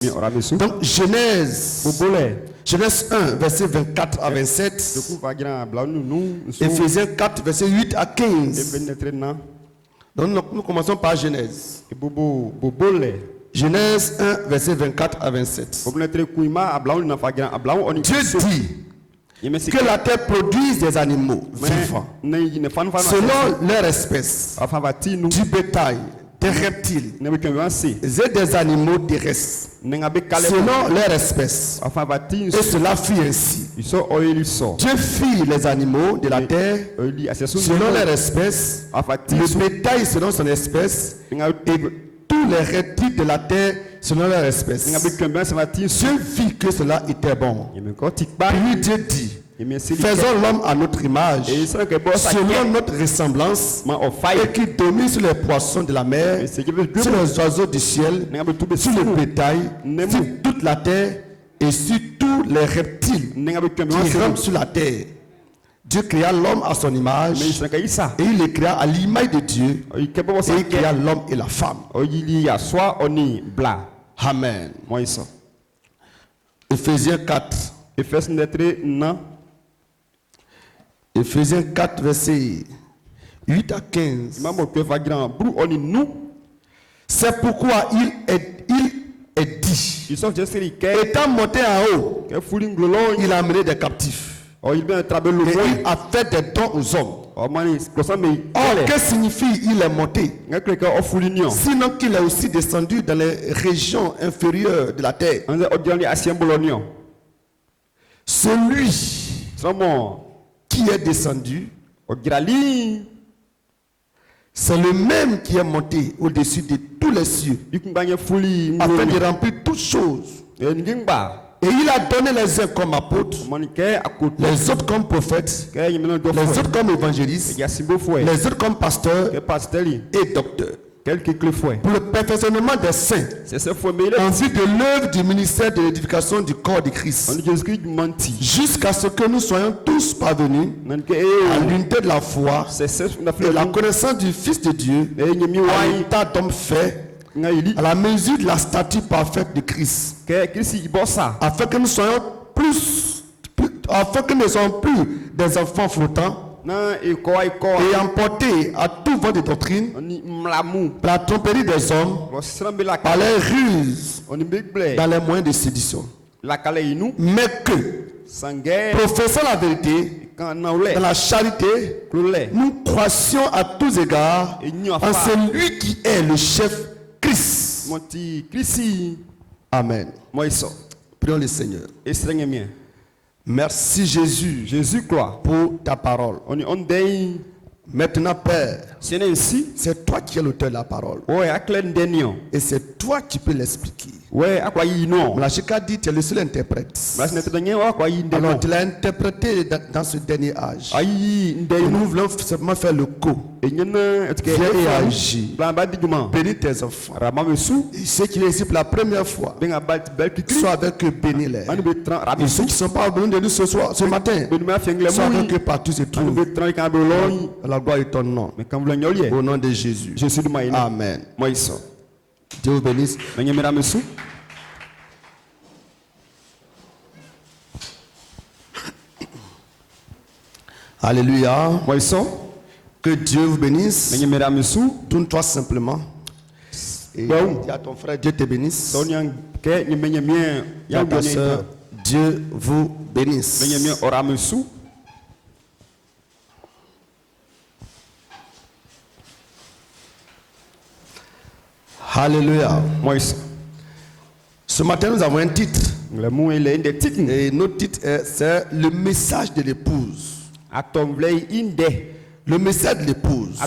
Donc Genèse 1, verset 24 à 27. Éphésiens 4, verset 8 à 15. Donc nous commençons par Genèse. Genèse 1, verset 24 à 27. Dieu dit que la terre produise des animaux vivants selon leur espèce, du bétail, des reptiles et des animaux terrestres selon leur espèce. Et cela fut ainsi. Dieu fit les animaux de la terre selon leur espèce, le bétail selon son espèce, et tous les reptiles de la terre selon leur espèce. Dieu vit que cela était bon. Puis Dieu dit: faisons l'homme à notre image, selon notre ressemblance, et qui domine sur les poissons de la mer, sur les oiseaux du ciel, sur le bétail, sur toute la terre et sur tous les reptiles qui rampent sur la terre. Dieu créa l'homme à son image, et il les créa à l'image de Dieu, et il créa l'homme et la femme. Amen. Éphésiens 4. Éphésiens 4, verset 8 à 15. C'est pourquoi il est dit, étant monté en haut, il a amené des captifs. Et il a fait des dons aux hommes. Or, que signifie il est monté? Sinon qu'il est aussi descendu dans les régions inférieures de la terre. Celui qui est descendu, c'est le même qui est monté au-dessus de tous les cieux, afin de remplir toutes choses. Et il a donné les uns comme apôtres, les autres comme prophètes, les autres comme évangélistes, les autres comme pasteurs et docteurs, pour le perfectionnement des saints, en vue de l'œuvre du ministère de l'édification du corps de Christ, jusqu'à ce que nous soyons tous parvenus à l'unité de la foi et la connaissance du Fils de Dieu, à l'état d'homme fait, à la mesure de la stature parfaite de Christ, afin que nous soyons afin que nous ne soyons plus des enfants flottants et emportés à tout vent de doctrine par la tromperie des hommes, par les ruses dans les moyens de séduction, mais que, professant la vérité dans la charité, nous croissions à tous égards en celui qui est le chef, Christ. Amen. Prions le Seigneur. Merci Jésus pour ta parole. Maintenant, Père, c'est toi qui es l'auteur de la parole. Et c'est toi qui peux l'expliquer. Mlashika dit, tu es le seul interprète. Alors, tu l'as interprété dans ce dernier âge. Et nous voulons simplement faire le coup. Viens et agir. Bénis tes enfants. Et ceux qui sont ici pour la première fois, sois avec eux, bénis-les. Et ceux qui ne sont pas venus de nous ce matin, sois avec eux partout se trouvent. La gloire est ton nom. Au nom de Jésus. Amen. Dieu vous bénisse. Alléluia. Que Dieu vous bénisse. Tourne-toi simplement. Et dis à ton frère, Dieu te bénisse. Et à ta soeur, Dieu vous bénisse. Alléluia. Ce matin, nous avons un titre. Et notre titre, c'est le message de l'épouse. Le message de l'épouse.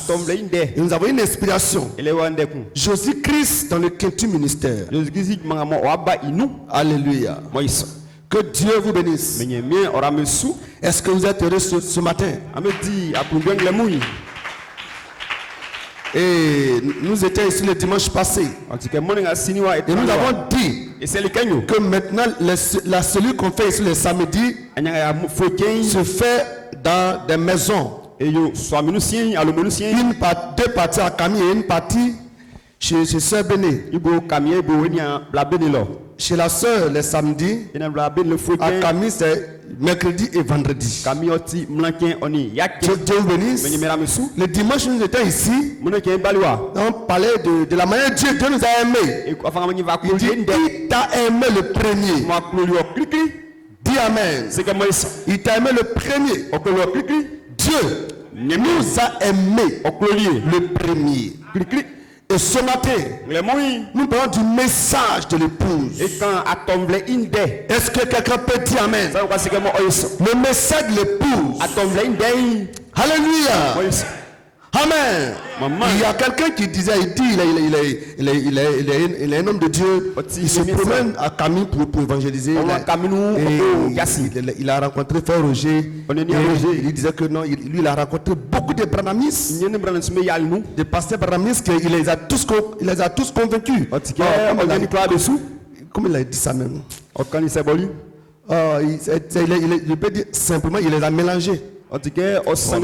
Et nous avons une inspiration. Jésus-Christ dans le quintuple ministère. Alléluia. Que Dieu vous bénisse. Est-ce que vous êtes heureux ce matin? Et nous étions ici le dimanche passé. Et nous avons dit que maintenant la cellule qu'on fait ici le samedi se fait dans des maisons. Deux parties à Camille et une partie chez Sœur Béné. Chez la sœur, les samedis. À Camille, c'est mercredi et vendredi. Dieu vous bénisse. Le dimanche, nous étions ici. On parlait de la manière dont Dieu nous a aimés. Il dit, il t'a aimé le premier. Dis Amen. Il t'a aimé le premier. Dieu nous a aimés le premier. Et ce matin, nous parlons du message de l'épouse. Est-ce que quelqu'un peut dire Amen? Le message de l'épouse. Alléluia. Amen. Il y a quelqu'un qui disait, il est un homme de Dieu. Il se promène à Camille pour évangéliser. Il a rencontré Frère Roger. Il disait que non, lui il a rencontré beaucoup de Branhamistes, des pasteurs Branhamistes, qu'il les a tous convaincus. Comment il a dit ça même? Il peut dire simplement, il les a mélangés. Ça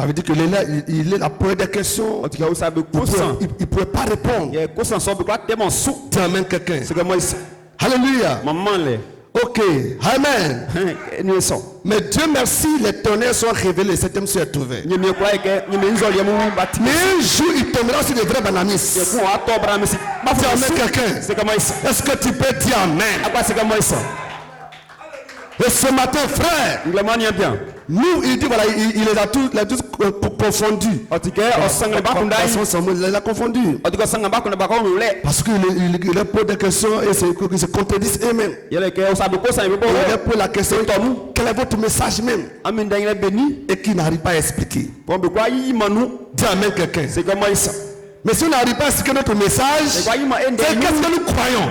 veut dire qu'il est la première question. Il ne pouvait pas répondre. Dis Amen quelqu'un. Alléluia. Ok. Amen. Mais Dieu merci, les tonnerres sont révélés. Cette homme s'est trouvé. Mais un jour, il tombera sur des vrais banamistes. Dis Amen quelqu'un. Est-ce que tu peux dire Amen? Et ce matin, frère, nous, il dit voilà, il les a tous confondus. Il les a confondus. Parce qu'il leur pose des questions et ils se contredisent eux-mêmes. Il leur pose la question, quel est votre message même? Et qui n'arrive pas à expliquer. Dis Amen quelqu'un. Mais si on n'arrive pas à expliquer notre message, c'est qu'est-ce que nous croyons?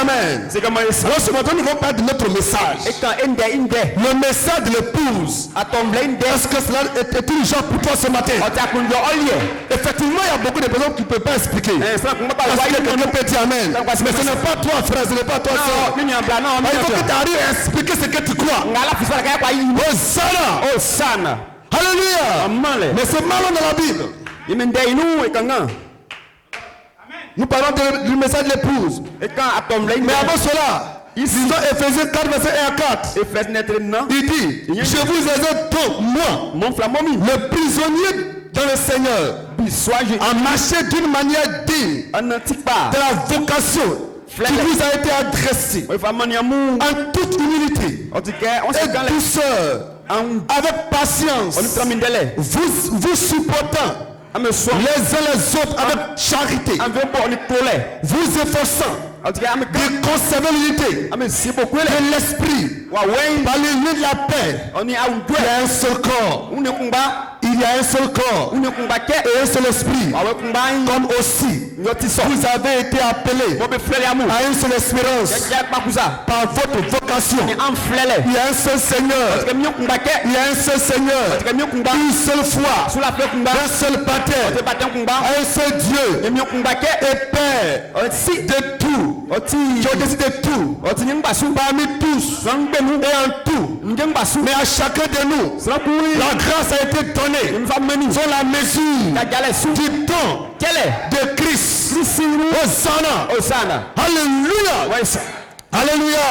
Amen. Alors ce matin nous allons parler de notre message. Le message de l'épouse. Est-ce que cela est urgent pour toi ce matin? Effectivement, il y a beaucoup de personnes qui ne peuvent pas expliquer. Est-ce que quelqu'un peut dire Amen? Mais ce n'est pas toi frère, ce n'est pas toi soeur. Il faut que tu arrives à expliquer ce que tu crois. Hosanna. Alléluia. Mais c'est mal dans la Bible. Nous parlons du message de l'épouse. Mais avant cela, lisons Ephésiens 4, verset 1 à 4. Il dit, je vous exhorte donc, moi, le prisonnier dans le Seigneur, à marcher d'une manière digne de la vocation qui vous a été adressée, en toute humilité et douceur, avec patience, vous supportant les uns les autres avec charité, vous efforçant de conserver l'unité de l'esprit par l'union de la paix. Il y a un seul corps. Il y a un seul corps et un seul esprit. Comme aussi vous avez été appelés à une seule espérance par votre vocation. Il y a un seul Seigneur. Il y a un seul Seigneur. Une seule foi. Un seul baptême. Un seul Dieu et Père de tout. Qui ont décidé de tout. Parmi tous et en tout. Mais à chacun de nous, la grâce a été donnée sur la mesure du don de Christ. Hosanna. Alléluia. Alléluia.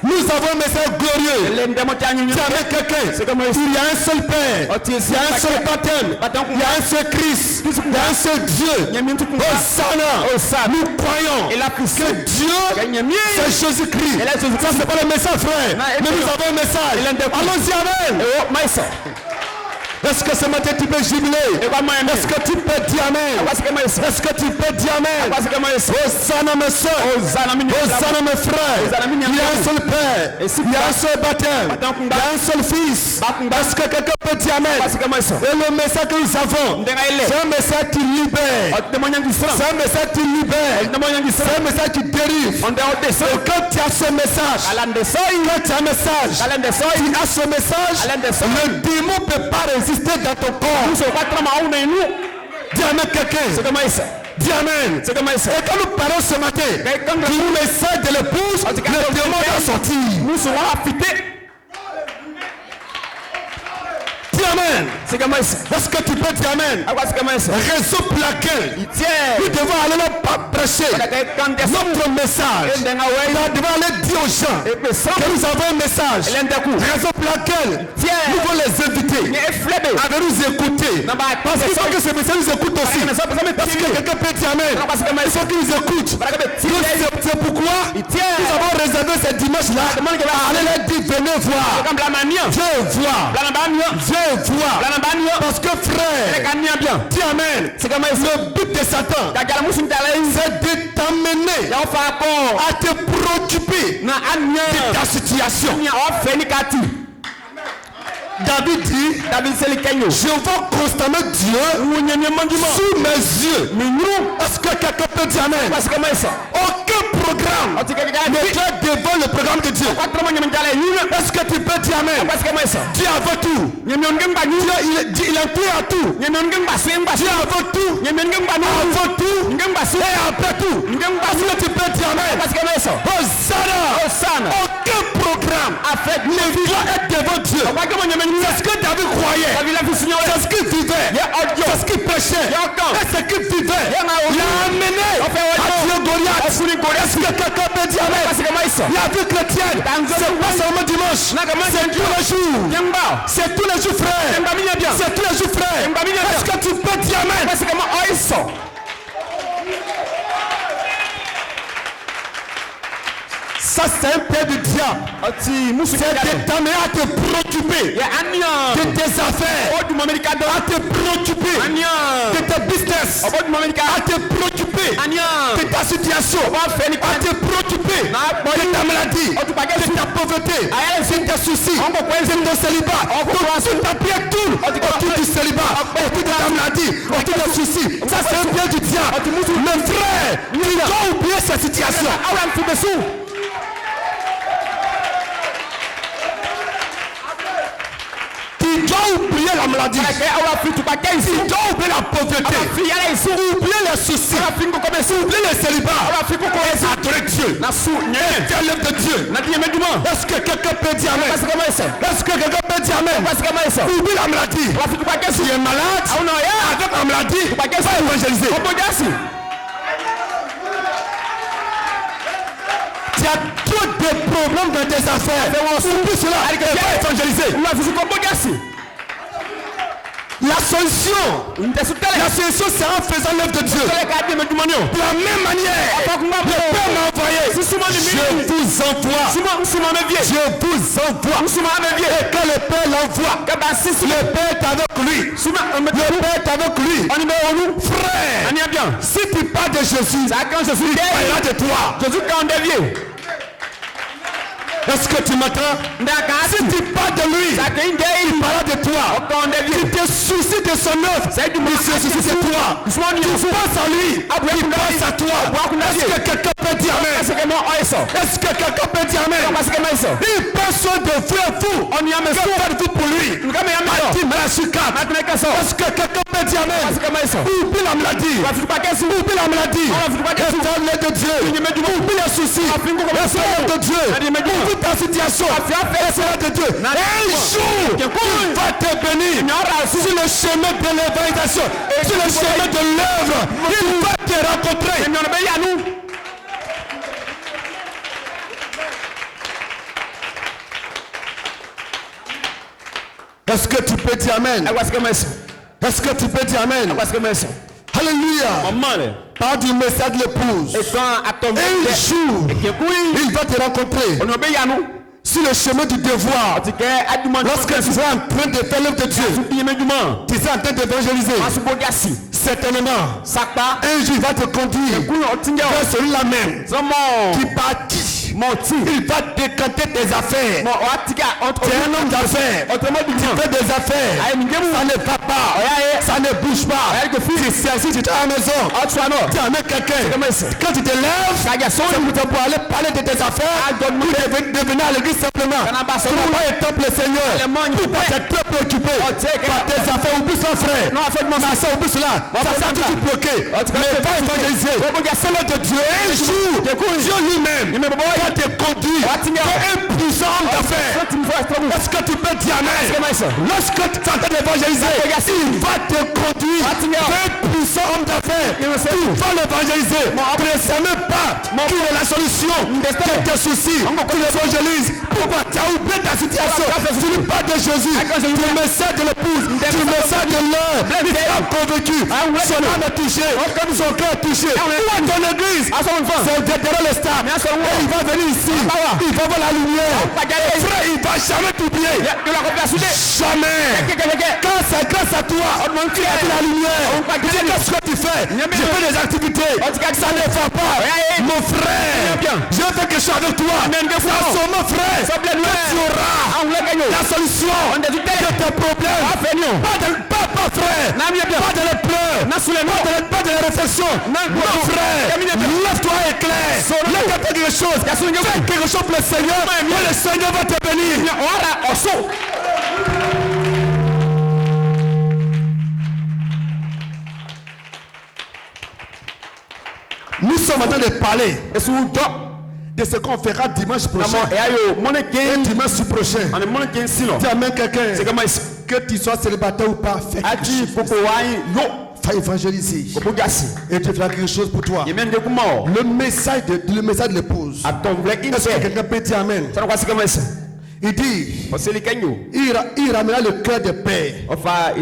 Nous avons un message glorieux. Avec quelqu'un. Il y a un seul Père. Il y a un seul baptême. Il y a un seul Christ. Il y a un seul Dieu. Hosanna. Nous croyons que Dieu c'est Jésus-Christ. Ça c'est pas le message frère. Mais nous avons un message. Allons-y Amen. Est-ce que ce matin tu peux jubiler? Est-ce que tu peux dire Amen? Est-ce que tu peux dire Amen? Hosanna mes soeurs. Hosanna mes frères. Il y a un seul Père. Il y a un seul baptême. Il y a un seul Fils. Est-ce que quelqu'un peut dire Amen? Et le message que nous avons, c'est un message qui libère. C'est un message qui libère. C'est un message qui dérive. Et quand tu as ce message, le démon ne peut pas résister dans ton corps. Dis Amen quelqu'un. Dis Amen. Et quand nous parlons ce matin du message de l'épouse, le démon doit sortir. Dis amen. Est-ce que tu peux dire amen? Raison pour laquelle nous devons aller là prêcher notre message. Nous devons aller dire aux gens que nous avons un message. Raison pour laquelle nous devons les inviter à nous écouter. Parce qu'il faut que ces messages nous écoutent aussi. Parce que quelqu'un peut dire amen. Il faut qu'ils nous écoutent. C'est pourquoi nous avons réservé ce dimanche-là à aller leur dire venez voir. Viens voir. Parce que frère, dis amen. Le but de Satan, c'est de t'amener à te préoccuper de ta situation. David dit, je vois constamment Dieu sous mes yeux. Est-ce que quelqu'un peut dire amen? Aucun programme ne fait devant le programme de Dieu. Est-ce que tu peux dire amen? Dieu veut tout. Il est prêt à tout. Dieu veut tout. Avant tout. Et après tout. Est-ce que tu peux dire amen? Hosanna. Aucun programme ne doit être devant Dieu. C'est ce que David croyait. C'est ce qu'il vivait. C'est ce qu'il prêchait. Et ce qu'il vivait. Il a amené à Dieu Goliath. Est-ce que quelqu'un peut dire amen? La vie chrétienne, c'est pas seulement dimanche. C'est tous les jours. C'est tous les jours, frère. C'est tous les jours, frère. Est-ce que tu peux dire amen? Ça c'est un père du diable. C'est de t'amener à te préoccuper de tes affaires, à te préoccuper de tes business, à te préoccuper de ta situation, à te préoccuper de ta maladie, de ta pauvreté, de tes soucis, de ton célibat. Tout ta pierre tourne autour du célibat, autour de ta maladie, autour des soucis. Ça c'est un père du diable. Mais frère, tu dois oublier cette situation. Tu dois oublier la maladie. Tu dois oublier la pauvreté. Oublier les soucis. Oublier le célibat. Et adorer Dieu. Et faire l'œuvre de Dieu. Est-ce que quelqu'un peut dire amen? Est-ce que quelqu'un peut dire amen? Oublie la maladie. Si tu es malade, avec la maladie, va évangéliser. Il y a trop de problèmes dans tes affaires. Oublie cela. Va évangéliser. La solution, c'est en faisant l'œuvre de Dieu. De la même manière, le Père m'a envoyé. Je vous envoie. Et quand le Père l'envoie, le Père est avec lui. Le Père est avec lui. Frère, si tu parles de Jésus, il parlera de toi. Est-ce que tu m'entends? Si tu parles de lui, il parlera de toi. Tu te soucies de son œuvre, il se soucie de toi. Tu penses à lui, il pense à toi. Est-ce que quelqu'un peut dire amen? Est-ce que quelqu'un peut dire amen? Il pense de vous et vous. On y a mis vous pour lui. Est-ce que quelqu'un peut dire amen? Oublie la maladie. Oublie la maladie. Et fais-le de Dieu. Oublie les soucis. Et fais-le de Dieu. Ta situation, c'est de Dieu. Un jour, il va te bénir sur le chemin de l'évangélisation, sur le chemin de l'œuvre. Il va te rencontrer. Est-ce que tu peux dire amen? Est-ce que tu peux dire amen? Alléluia. Par du message de l'épouse. Un jour, il va te rencontrer sur le chemin du devoir. Lorsque tu seras en train de faire l'œuvre de Dieu, tu seras en train d'évangéliser. Certainement, un jour il va te conduire vers celui-là même qui bâtit. Il va décanter tes affaires. Tu es un homme d'affaires. Tu fais des affaires. Ça ne va pas. Ça ne bouge pas. Si tu es à la maison, tu amènes quelqu'un. Quand tu te lèves, c'est pour aller parler de tes affaires. Pour devenir à l'église simplement. Tu n'as pas le temple, le Seigneur. Tu vas être très préoccupé par tes affaires. Oublie ça, frère. Ça, oublie cela. Ça, c'est tout bloqué. Mais pas évangéliser. C'est l'œuvre de Dieu. Un jour, Dieu lui-même va te conduire vers un puissant homme d'affaires. Est-ce que tu peux dire amen? Lorsque tu es en train d'évangéliser, il va te conduire vers un puissant homme d'affaires. Tu vas l'évangéliser. Tu ne sais même pas quelle est la solution de tes soucis. Tu l'évangélises. Pourquoi? Tu as oublié ta situation. Tu ne parles de Jésus. Tu me sers de l'épouse. Tu me sers de l'heure. Il est convaincu. Son âme est touchée. Son cœur est touché. Où est ton église? C'est derrière le stade. Et il va venir ici. Il va voir la lumière. Frère, il ne va jamais t'oublier. Jamais. Quand c'est grâce à toi, tu as vu la lumière. Qu'est-ce que tu fais? Je fais des activités. Ça ne va pas. Mon frère, je vais faire quelque chose avec toi. C'est mon frère. Tu auras la solution de tes problèmes. Pas frère. Pas de les pleurs. Pas de les réflexions. Mon frère, lève-toi et clair. Lève-toi quelque chose. Fais quelque chose pour le Seigneur. Et le Seigneur va te bénir. Nous sommes en train de parler de ce qu'on fera dimanche prochain et dimanche prochain. Tu amènes quelqu'un, que tu sois célibataire ou pas, fais va évangéliser et tu feras quelque chose pour toi. Le message de l'épouse. Est-ce que quelqu'un peut dire amen? Il dit, il ramènera le cœur des pères à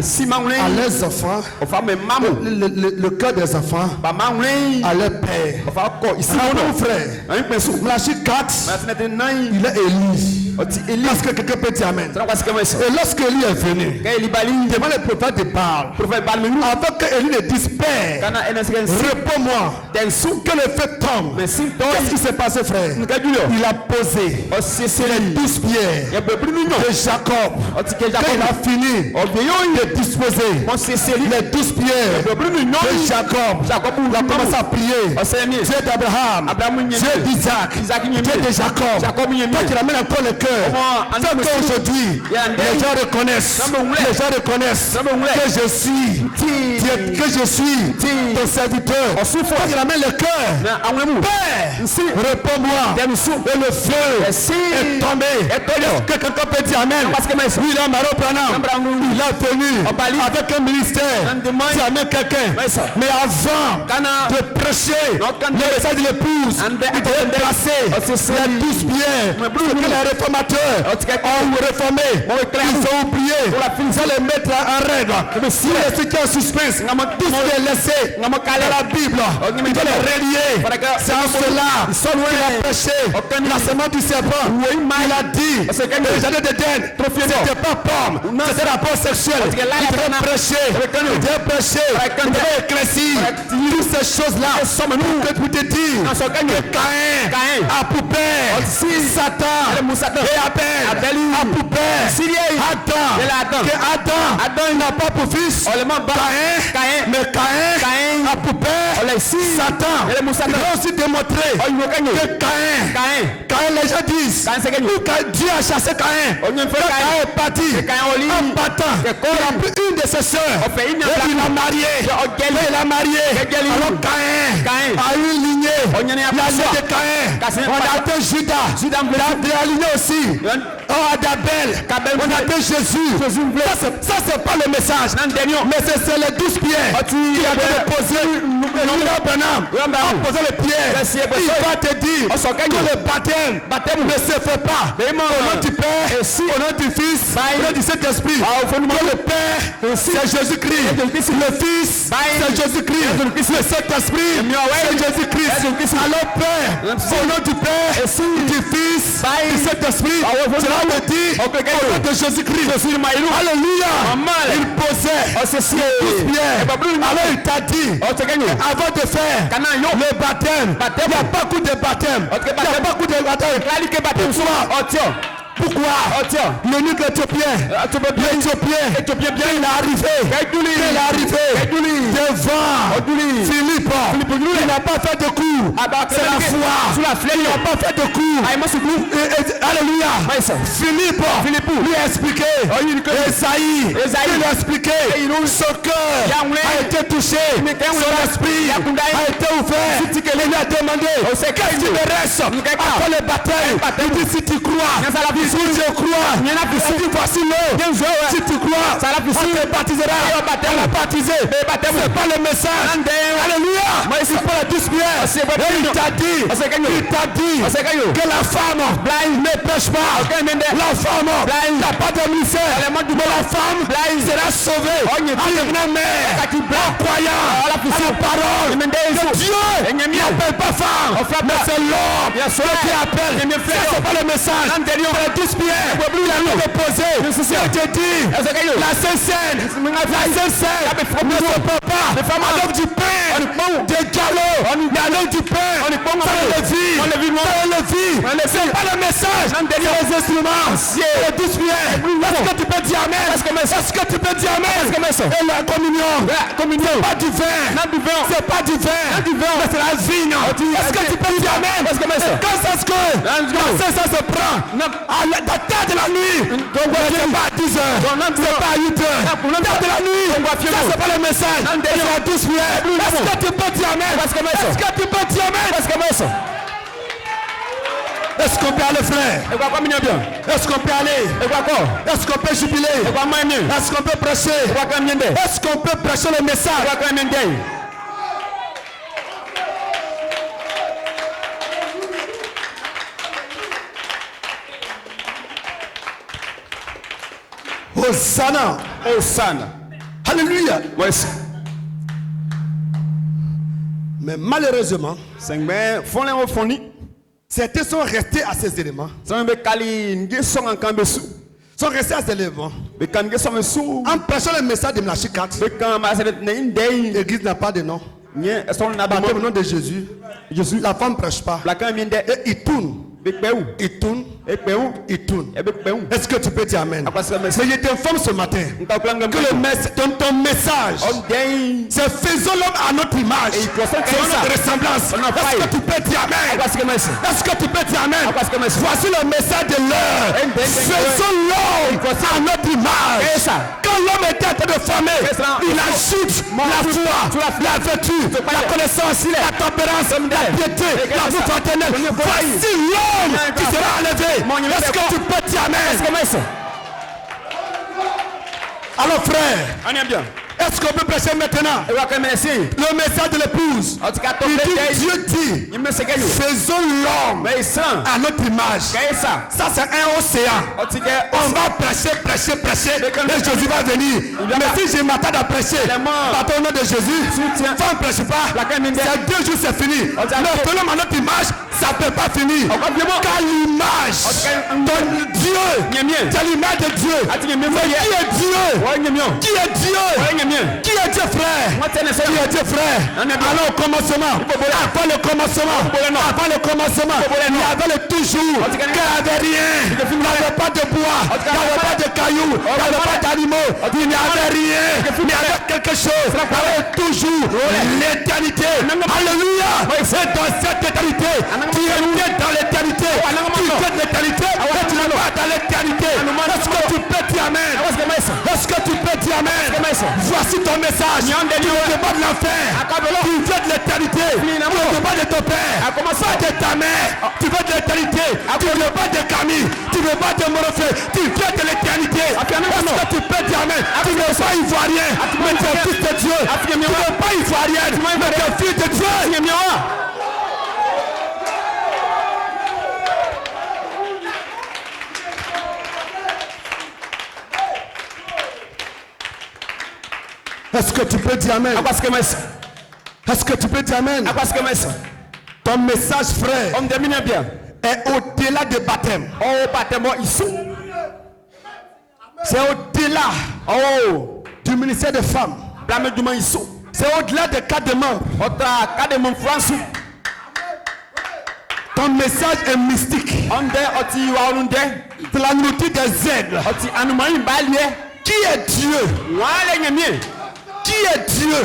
leurs enfants, le cœur des enfants à leurs pères. Ici, mon frère, Malachie 4, il est Élie. Est-ce que quelqu'un peut dire amen? Et lorsque Élie est venu, devant le prophète de Baal, avant que Élie ne dise Père, réponds-moi, que le feu tombe. Qu'est-ce qui s'est passé, frère? Il a posé les 12 pierres de Jacob. Quand il a fini de disposer les 12 pierres de Jacob, il a commencé à prier. Dieu d'Abraham, Dieu d'Isaac, Dieu de Jacob. Quand il amène encore le cœur, tant qu'aujourd'hui les gens reconnaissent que je suis ton serviteur. Quand il amène le cœur, Père, réponds-moi. Et le feu est tombé. Que quelqu'un peut dire amen? Oui, il a il est venu avec un ministère. Tu amènes quelqu'un. Mais avant de prêcher le message de l'épouse, il devait placer les 12 pierres que les réformateurs ont réformé. Ils ont oublié. Ils ont les mettre en règle. Si les trucs en suspense, tous les laisser dans la Bible, il doit les relier. C'est en cela qu'il a prêché la semence du serpent. Il a dit le jardin d'Éden, c'était pas pomme, c'était rapport sexuel. Il devait prêcher, il devait éclaircir toutes ces choses-là. Pour te dire que Caïn a pour père Satan et Abel a pour père Adam n'a pas pour fils Caïn, mais Caïn a pour père Satan. Il a aussi démontré que Caïn, les gens disent Dieu a chassé Caïn. Caïn est parti en battant. Il a pris une de ses soeurs et il l'a mariée. Alors Caïn a eu une lignée. La lignée de Caïn. On a appelé Judas. Il a lignée aussi. On a appelé Jésus. Ça c'est pas le message. Mais c'est les 12 pierres qui avaient posé poser les pierres. Il va te dire que le baptême ne se fait pas. Au nom du Père, au nom du Fils, au nom du Saint-Esprit. Le Père, c'est Jésus-Christ. Le Fils, c'est Jésus-Christ. Le Saint-Esprit, c'est Jésus-Christ. Alors Père, au nom du Père, du Fils, du Saint-Esprit, cela veut dire au nom de Jésus-Christ. Alléluia. Il posait les 12 pierres. Alors il t'a dit, avant de faire le baptême, il n'y a pas beaucoup de baptême. Il n'y a pas beaucoup de baptême. Pourquoi? L'eunuque éthiopien, l'Éthiopien bien il est arrivé devant Philippe. Il n'a pas fait de coup. C'est la foi. Il n'a pas fait de coup. Alléluia. Philippe lui a expliqué. Esaïe lui a expliqué. Son cœur a été touché. Son esprit a été ouvert. Il lui a demandé qu'est-ce qui me reste après le baptême. Il dit si tu crois. Si je crois. Il dit voici l'eau. Si tu crois, on te baptisera. On va baptiser. C'est pas le message. Alléluia. C'est pas la douce bière. Il t'a dit que la femme ne pêche pas. La femme n'a pas de misère. Mais la femme sera sauvée en devenant mère, en croyant à la parole de Dieu. Il n'appelle pas femme, mais c'est l'homme qui appelle. C'est pas le message. C'est la douce bière. Il a déposé. Je te dis, la Sainte-Seine ne se peut pas avec du pain, des galops, mais avec du pain, ça le vit. C'est pas le message. Les instruments, la douce bière. Est-ce que tu peux dire amen? Est-ce que tu peux dire amen? Et la communion, c'est pas du vin. C'est pas du vin, mais c'est la vigne. Est-ce que tu peux dire amen? Quand est-ce que ça se prend? À la tête de la nuit. C'est pas à 10 heures, c'est pas à 8 heures. Tête de la nuit, ça c'est pas le message. C'est la douce bière. Est-ce que tu peux dire amen? Est-ce que tu peux dire amen? Est-ce qu'on peut aller, frère? Est-ce qu'on peut aller? Est-ce qu'on peut jubiler? Est-ce qu'on peut prêcher? Est-ce qu'on peut prêcher le message? Hosanna. Alléluia. Mais malheureusement, certains sont restés à ces éléments. Sont restés à ces éléments. En prêchant le message de Malachie 4, l'église n'a pas de nom. Par le nom de Jésus, la femme ne prêche pas. Et il tourne. Est-ce que tu peux dire amen? Mais je t'informe ce matin que ton message, c'est faisons l'homme à notre image, selon notre ressemblance. Est-ce que tu peux dire amen? Est-ce que tu peux dire amen? Voici le message de l'heure. Faisons l'homme à notre image. Quand l'homme était en train de former, il ajoute la foi, la vertu, la connaissance, la tempérance, la piété, la vie fraternelle. Voici l'homme qui sera enlevé. Est-ce que tu peux dire amen? Alors frère, est-ce qu'on peut prêcher maintenant le message de l'épouse? Dieu dit faisons l'homme à notre image. Ça c'est un océan. On va prêcher et Jésus va venir. Mais si je m'attends à prêcher par ton nom de Jésus, ça ne prêche pas. C'est 2 jours, c'est fini. Mais faisons l'homme à notre image, ça ne peut pas finir. Car l'image de Dieu, c'est l'image de Dieu. Mais qui est Dieu? Qui est Dieu? Qui est Dieu, frère? Qui est Dieu, frère? Alors au commencement, avant le commencement, il y avait le toujours, qu'il n'y avait rien, il n'y avait pas de bois, il n'y avait pas de cailloux, il n'y avait pas d'animaux, il n'y avait rien, il y avait quelque chose, il y avait toujours l'éternité. Alléluia. C'est dans cette éternité, tu es dans l'éternité, tu es de l'éternité, et tu n'es pas dans l'éternité. Est-ce que tu peux dire amen? Est-ce que tu peux dire amen? Voici ton message. Tu ne veux pas de l'enfer, tu veux de l'éternité. Tu ne veux pas de ton père, pas de ta mère, tu veux de l'éternité. Tu ne veux pas de Camille, tu ne veux pas de Morofé, tu veux de l'éternité. Est-ce que tu peux dire amen? Tu ne veux pas ivoirien, mais tu es fils de Dieu. Tu ne veux pas ivoirien, mais tu es fils de Dieu. Est-ce que tu peux dire amen? Est-ce que tu peux dire amen? Ton message, frère, est au-delà des baptêmes. C'est au-delà du ministère des femmes. C'est au-delà des cas de mort. Ton message est mystique. C'est la nourriture des aigles. Qui est Dieu? Qui est Dieu?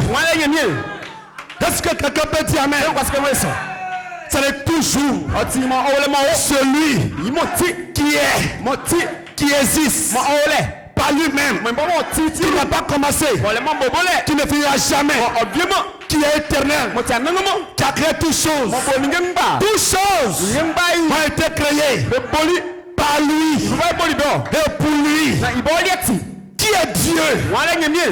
Est-ce que quelqu'un peut dire amen? C'est toujours celui qui existe par lui-même, qui n'a pas commencé, qui ne finira jamais, qui est éternel, qui a créé toutes choses. Toutes choses ont été créées par lui et pour lui. Qui est Dieu?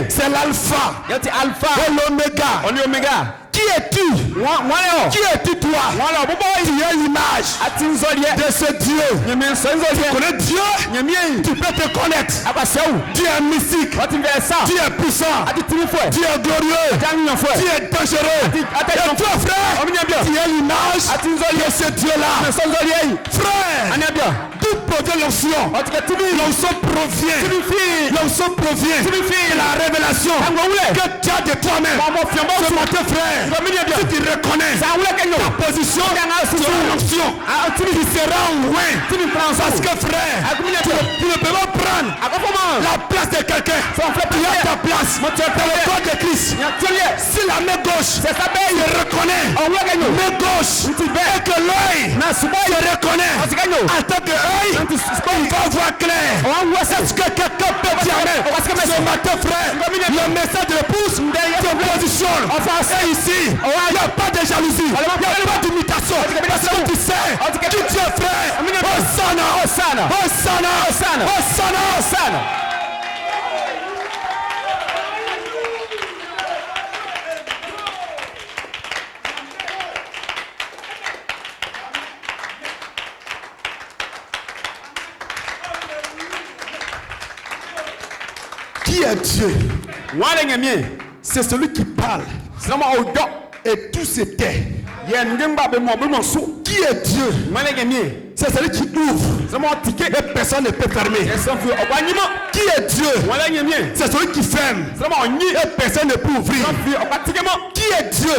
C'est l'alpha et l'oméga. Qui es-tu? Qui es-tu toi? Tu es l'image de ce Dieu. Tu connais Dieu? Tu peux te connaître. Dieu est mystique. Dieu est puissant. Dieu est glorieux. Dieu est dangereux. Et toi, frère, tu es l'image de ce Dieu-là. Frère, d'où provient l'onction? L'onction provient de la révélation que tu as de toi-même. Ce matin, frère, si tu reconnais ta position sur l'onction, tu seras loin. Parce que, frère, tu ne peux pas prendre la place de quelqu'un. Tu as ta place dans le corps de Christ. Si la main gauche se reconnaît, main gauche, et que l'œil se reconnaît en tant qu'œil, il va voir clair. Est-ce que quelqu'un peut dire amen? Ce matin, frère, le message de l'épouse se positionne. Et ici, il n'y a pas de jalousie, il n'y a pas d'imitation. Parce que tu sais qui tu es, frère. Hosanna, Hosanna, Hosanna, Hosanna, Hosanna. Qui est Dieu? C'est celui qui parle. Et tout s'était. Qui est Dieu? C'est celui qui ouvre. Et personne ne peut fermer. Qui est Dieu? C'est celui qui ferme. Et personne ne peut ouvrir. Qui est Dieu?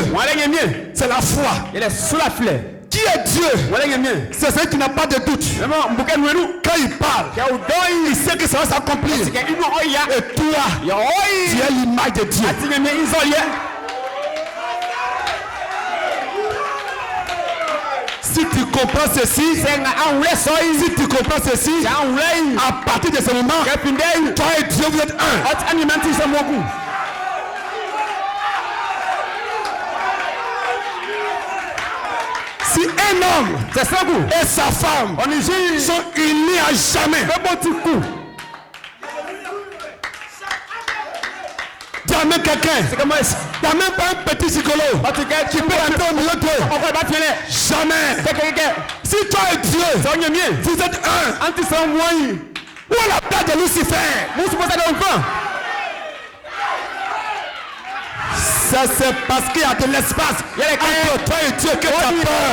C'est la foi. Qui est Dieu? C'est celui qui n'a pas de doute. Quand il parle, il sait que ça va s'accomplir. Et toi, tu es l'image de Dieu. Si tu comprends ceci, à partir de ce moment, toi et Dieu, vous êtes un. Si un homme et sa femme sont unis à jamais, tu amènes quelqu'un, tu n'amènes pas un petit psychologue qui peut entrer au milieu d'eux. Jamais. Si toi et Dieu, vous êtes un. Où est la place de Lucifer? Ça c'est parce qu'il y a de l'espace entre toi et Dieu que tu as peur.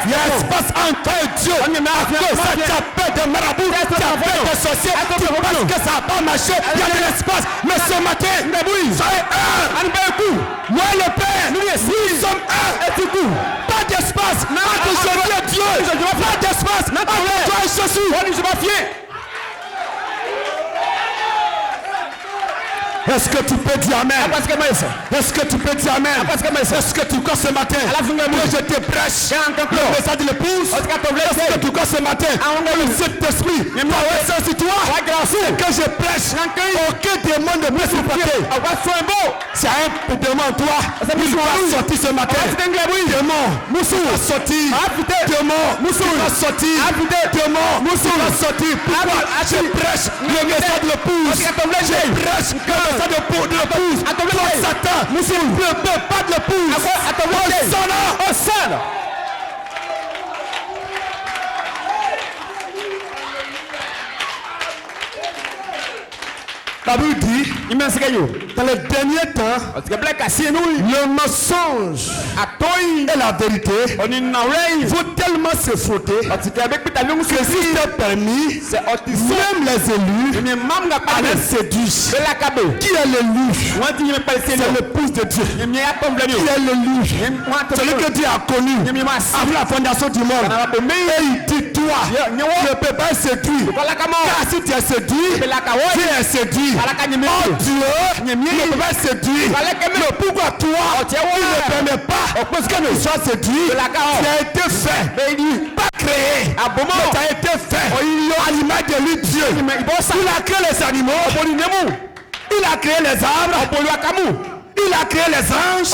Il y a l'espace entre toi et Dieu. À cause ça, tu as peur de marabouts, tu as peur de sorciers, tu penses que ça n'a pas marché. Il y a de l'espace. Mais ce matin, soyez un. Moi le Père, nous sommes un. Pas d'espace entre Jésus et Dieu. Pas d'espace entre toi et Jésus. Est-ce que tu peux dire amen? Est-ce que tu peux dire amen? Est-ce que tu crois ce matin que je te prêche le message de l'épouse? Est-ce que tu crois ce matin le Saint-Esprit va sur toi et que je prêche aucun démon ne peut supporter? C'est un démon en toi. Il va sortir ce matin. Démon, va sortir. Démon, va sortir. Démon, va sortir. Pourquoi je prêche le message de l'épouse? Je prêche le message de l'épouse. Toi Satan, ne peut pas de l'épouse. Hosanna. La Bible dit, dans les derniers temps, le mensonge et la vérité vont tellement se frotter que si c'est permis, même les élus allaient séduire. Qui est l'élu? C'est l'épouse de Dieu. Qui est l'élu? Celui que Dieu a connu avant la fondation du monde. Et il dit, toi, tu ne peux pas séduire. Car si tu es séduit, Dieu est séduit. Oh Dieu, tu ne peux pas séduire. Mais pourquoi toi, tu ne permets pas que tu sois séduit? Tu as été fait, pas créé, mais tu as été fait à l'image de lui, Dieu. Il a créé les animaux, il a créé les arbres, il a créé les anges,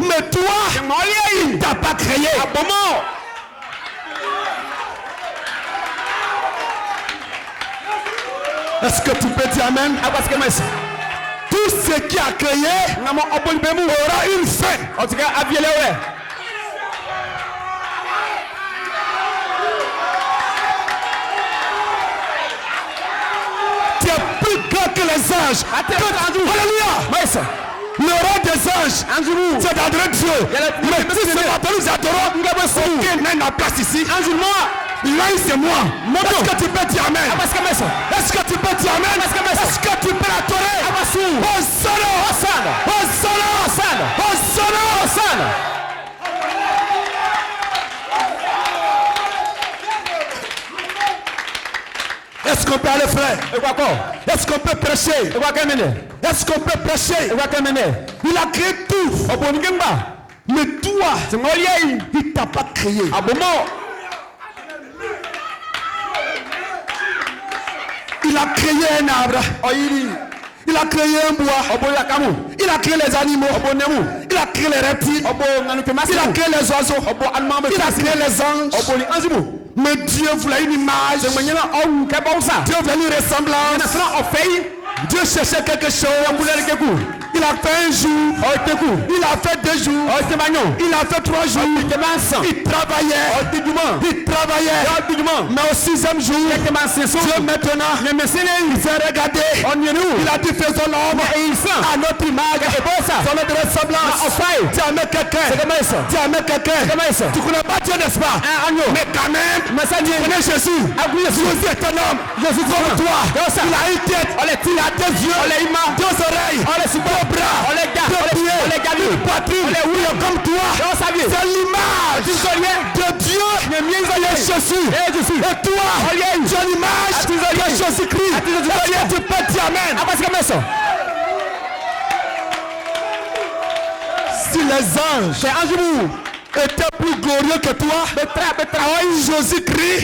mais toi, il ne t'a pas créé. Est-ce que tu peux dire Amen? Tout ce qui a créé aura une fin. Tu es plus grand que les anges. Alléluia. Le roi des anges, c'est d'adrer Dieu. Mais si ce matin nous adorons, aucun n'a place ici. Là, c'est moi. Est-ce que tu peux dire Amen? Est-ce que tu peux dire Amen? Est-ce que tu peux l'adorer? Hosanna! Est-ce qu'on peut aller, frère? Est-ce qu'on peut prêcher? Est-ce qu'on peut prêcher? Il a créé tout. Mais toi, il ne t'a pas créé. Il a créé un arbre. Il a créé un bois. Il a créé les animaux. Il a créé les reptiles. Il a créé les oiseaux. Il a créé les anges. Mais Dieu voulait une image. Dieu voulait une ressemblance. Dieu cherchait quelque chose. Il a fait un jour. Il a fait 2 jours. Il a fait 3 jours. Il travaillait. Mais au 6e jour, Dieu maintenant, il s'est regardé. Il a dit faisons l'homme à notre image. Sur notre ressemblance. Tu as mis quelqu'un. Tu connais pas Dieu, n'est-ce pas? Mais quand même, tu connais Jésus. Jésus est un homme. Jésus comme toi. Il a une tête. Il a 2 yeux. 2 oreilles. 2 bras. 2 pieds. Une poitrine. Il est comme toi. C'est l'image de Dieu. Jésus. Et toi, tu as l'image de Jésus-Christ. Est-ce que tu peux dire Amen? Si les anges étaient plus glorieux que toi, Jésus-Christ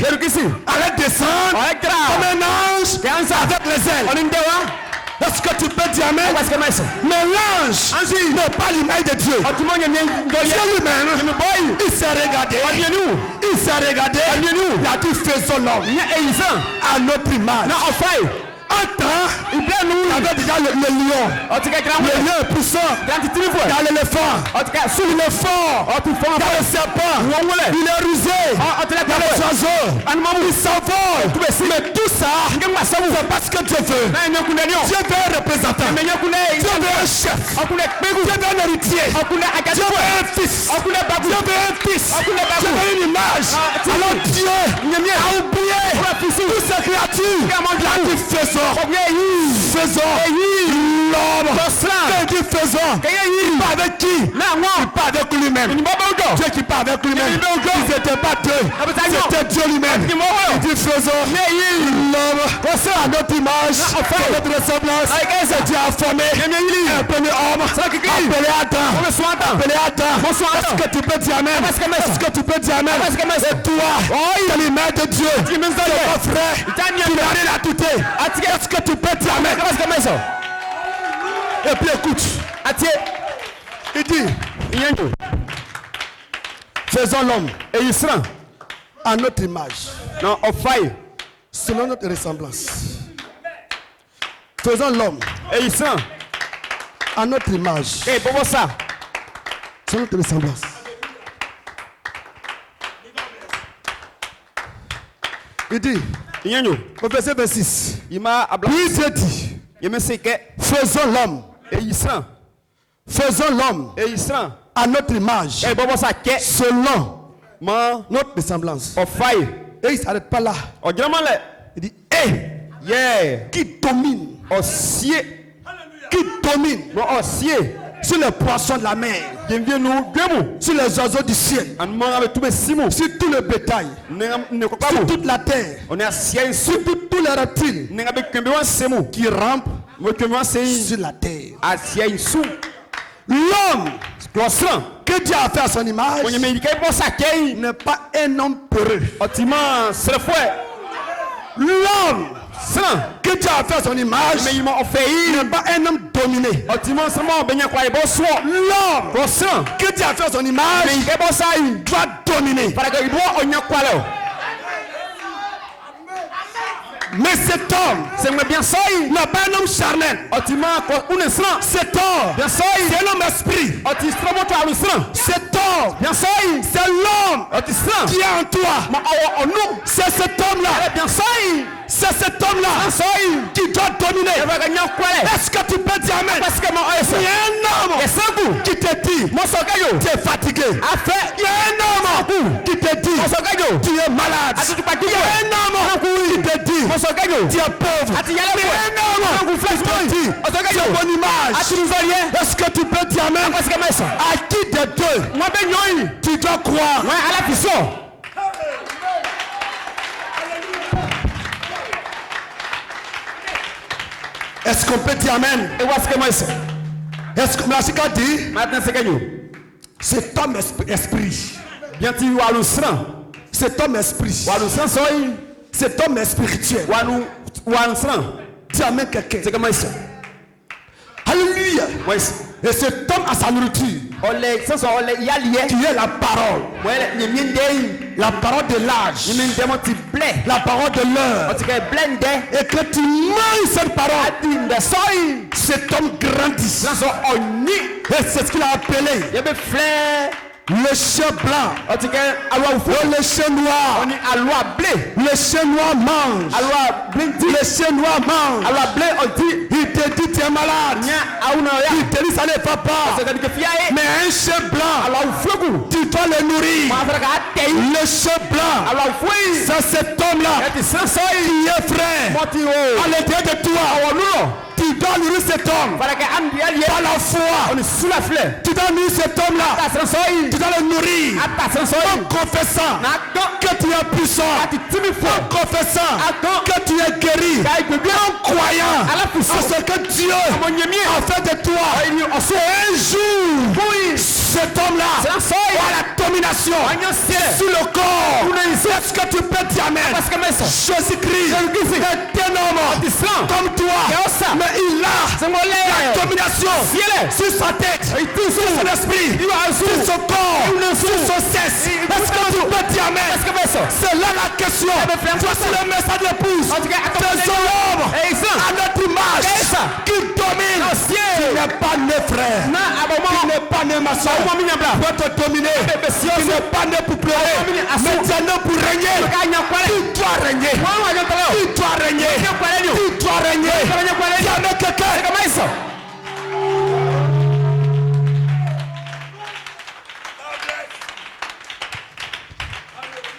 allait descendre comme un ange avec les ailes. Est-ce que tu peux dire Amen? Mais l'ange n'est pas l'image de Dieu. Dieu lui-même, il s'est regardé. Il a dit faisons l'homme à notre image. Un temps, il y avait déjà le lion. Le lion est puissant. Il y a l'éléphant. Sous l'éléphant, il y a le serpent. Il est rusé. Il y a les oiseaux. Il s'envole. Mais tout ça, c'est parce que Dieu veut. Dieu veut un représentant. Dieu veut un chef. Dieu veut un héritier. Dieu veut un fils. Dieu veut une image. Alors Dieu a oublié toutes ces créatures. Il a dit faisons l'homme. Dieu faisons. Il part avec qui? Il part avec lui-même. Dieu qui part avec lui-même. Ils n'étaient pas deux. C'était Dieu lui-même. Il dit faisons l'homme à notre image, à notre ressemblance. Dieu a formé un premier homme appelé Adam. Est-ce que tu peux dire Amen? Est-ce que tu peux dire Amen? Et toi, c'est l'image de Dieu. C'est mon frère. Tu n'as rien à douter. Est-ce que tu peux dire Amen? Et puis écoute. Il dit faisons l'homme et il sera à notre image, selon notre ressemblance. Faisons l'homme et il sera à notre image, selon notre ressemblance. Il dit au verset 26, puis Dieu dit Faisons l'homme. Faisons l'homme à notre image, selon notre ressemblance. Et il ne s'arrête pas là. Il dit, qui domine, qui domine sur les poissons de la mer, sur les oiseaux du ciel, sur tout le bétail, sur toute la terre, sur tous les reptiles qui rampent sur la terre. L'homme que Dieu a fait à son image n'est pas un homme peureux. L'homme que Dieu a fait à son image n'est pas un homme dominé. L'homme que Dieu a fait à son image doit dominer. Mais cet homme n'est pas un homme charnel. Cet homme, c'est l'homme esprit. Cet homme, c'est l'homme qui est en toi. C'est cet homme-là. C'est cet homme-là qui doit dominer. Est-ce que tu peux dire amen? Il y a un homme qui te dit tu es fatigué. Il y a un homme qui te dit tu es malade. Il y a un homme qui te dit tu es pauvre. Il y a un homme qui te dit tu es bonne image. Est-ce que tu peux dire amen? À qui des deux tu dois croire? Est-ce qu'on peut dire amen? Est-ce que Masika dit cet homme esprit, cet homme esprit, cet homme est spirituel. Dis amen quelqu'un. Alléluia. Et cet homme a sa nourriture qui est la parole. La parole de l'âge. La parole de l'heure. Et que tu manges cette parole, cet homme grandit. Et c'est ce qu'il a appelé le chien blanc, le chien noir, le chien noir mange, le chien noir mange. Il te dit tu es malade, il te dit ça ne va pas, mais un chien blanc tu dois le nourrir. Le chien blanc, c'est cet homme là qui est frère à l'intérieur de toi. Tu dois nourrir cet homme par la foi. Tu dois nourrir cet homme là. Tu dois le nourrir en confessant que tu es puissant, en confessant que tu es guéri, en croyant en ce que Dieu a fait de toi. Un jour, cet homme là a la domination sur le corps. Est-ce que tu peux dire amen? Jésus-Christ est un homme comme toi, mais il a la domination sur sa tête, sur son esprit, sur son corps, sur son sexe. Est-ce que tu peux dire amen? C'est là la question. Voici le message de l'épouse. C'est l'homme à notre image qui domine. Tu n'es pas né frère, tu n'es pas né ma soeur pour te dominer, tu n'es pas né pour pleurer, mais tu es né pour régner. Tu dois régner, tu dois régner, tu dois régner. Tu as mis quelqu'un.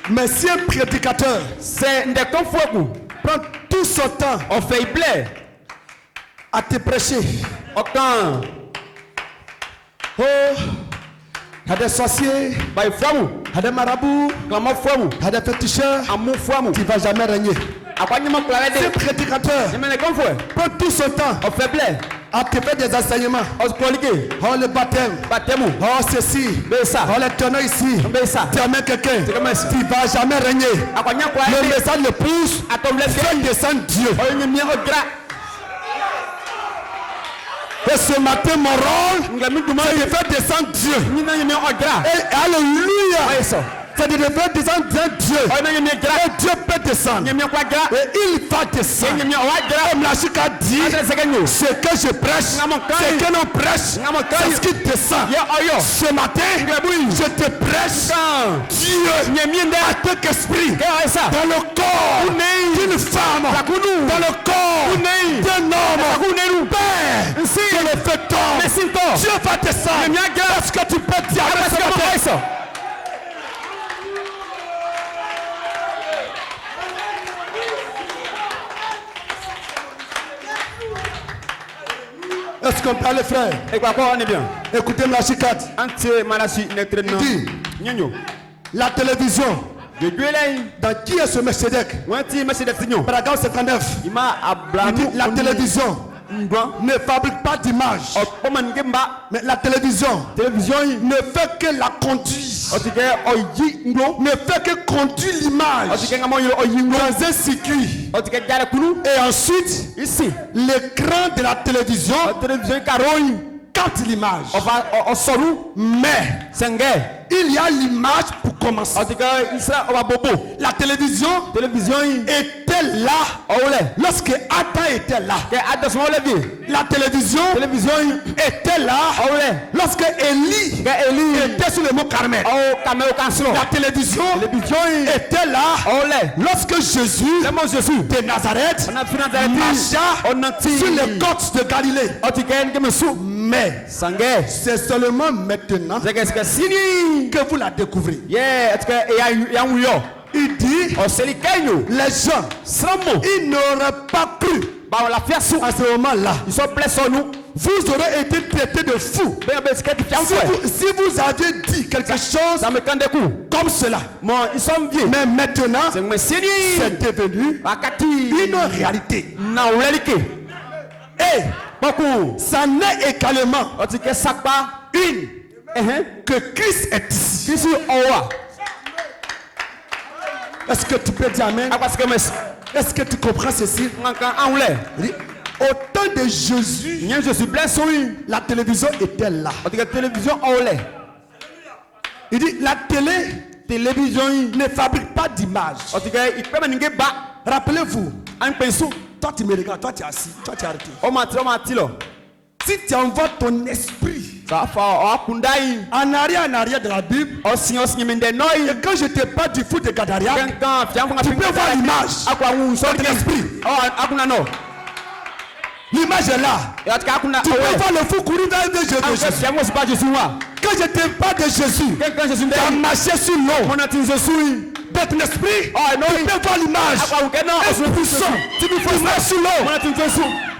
Mais si un prédicateur prend tout son temps à te prêcher, oh, il y a des sorciers, il y a des marabouts, il y a des féticheurs, tu ne vas jamais régner. Ce prédicateur prend tout son temps à te faire des enseignements. Oh le baptême, oh ceci, oh les tenants ici, tu amènes quelqu'un, tu ne vas jamais régner. Le message le pousse, fait descendre Dieu. Et ce matin, mon rôle, c'est de faire descendre Dieu. Et alléluia. C'est de devenir descendre d'un Dieu. Et Dieu peut descendre. Et il va descendre. Comme la Chica dit, ce que je prêche, ce que nous prêche, c'est ce qui descend. Ce matin, je te prêche Dieu en tant qu'esprit dans le corps d'une femme, dans le corps d'un homme. Père, que le fait tombe. Dieu va descendre. Est-ce que tu peux dire ça? Est-ce qu'on parle, frère? Écoutez la chicane. Il dit, la télévision. Dans qui est ce Mercedes? Paragraphe 59. Il dit, la télévision ne fabrique pas d'image. Mais la télévision ne fait que la conduire. Ne fait que conduire l'image dans un circuit. Et ensuite, l'écran de la télévision capte l'image. Mais il y a l'image pour commencer. La télévision était là lorsque Adam était là. La télévision était là lorsque Élie était sur le mont Carmel. La télévision était là lorsque Jésus de Nazareth marcha sur les côtes de Galilée. Mais c'est seulement maintenant que vous la découvrez. Il dit, les gens, ils n'auraient pas cru à ce moment-là. Vous aurez été traités de fous si vous aviez dit quelque chose comme cela. Mais maintenant, c'est devenu une réalité. Et ça n'est également que Christ est ici. Est-ce que tu peux dire amen? Est-ce que tu comprends ceci? Au temps de Jésus, la télévision était là. Il dit la télévision ne fabrique pas d'image. Rappelez-vous, toi tu me regardes, toi tu es assis, toi tu es arrêté. Si tu envoies ton esprit en arrière de la Bible, et quand je te parle du fou de Gadariak, tu peux voir l'image de l'esprit. L'image est là. Tu peux voir le fou courir dans le jeu de Jésus. Quand je te parle de Jésus, tu as marché sur l'eau. Ton esprit, tu peux voir l'image. Est puissant. Tu marches sur l'eau.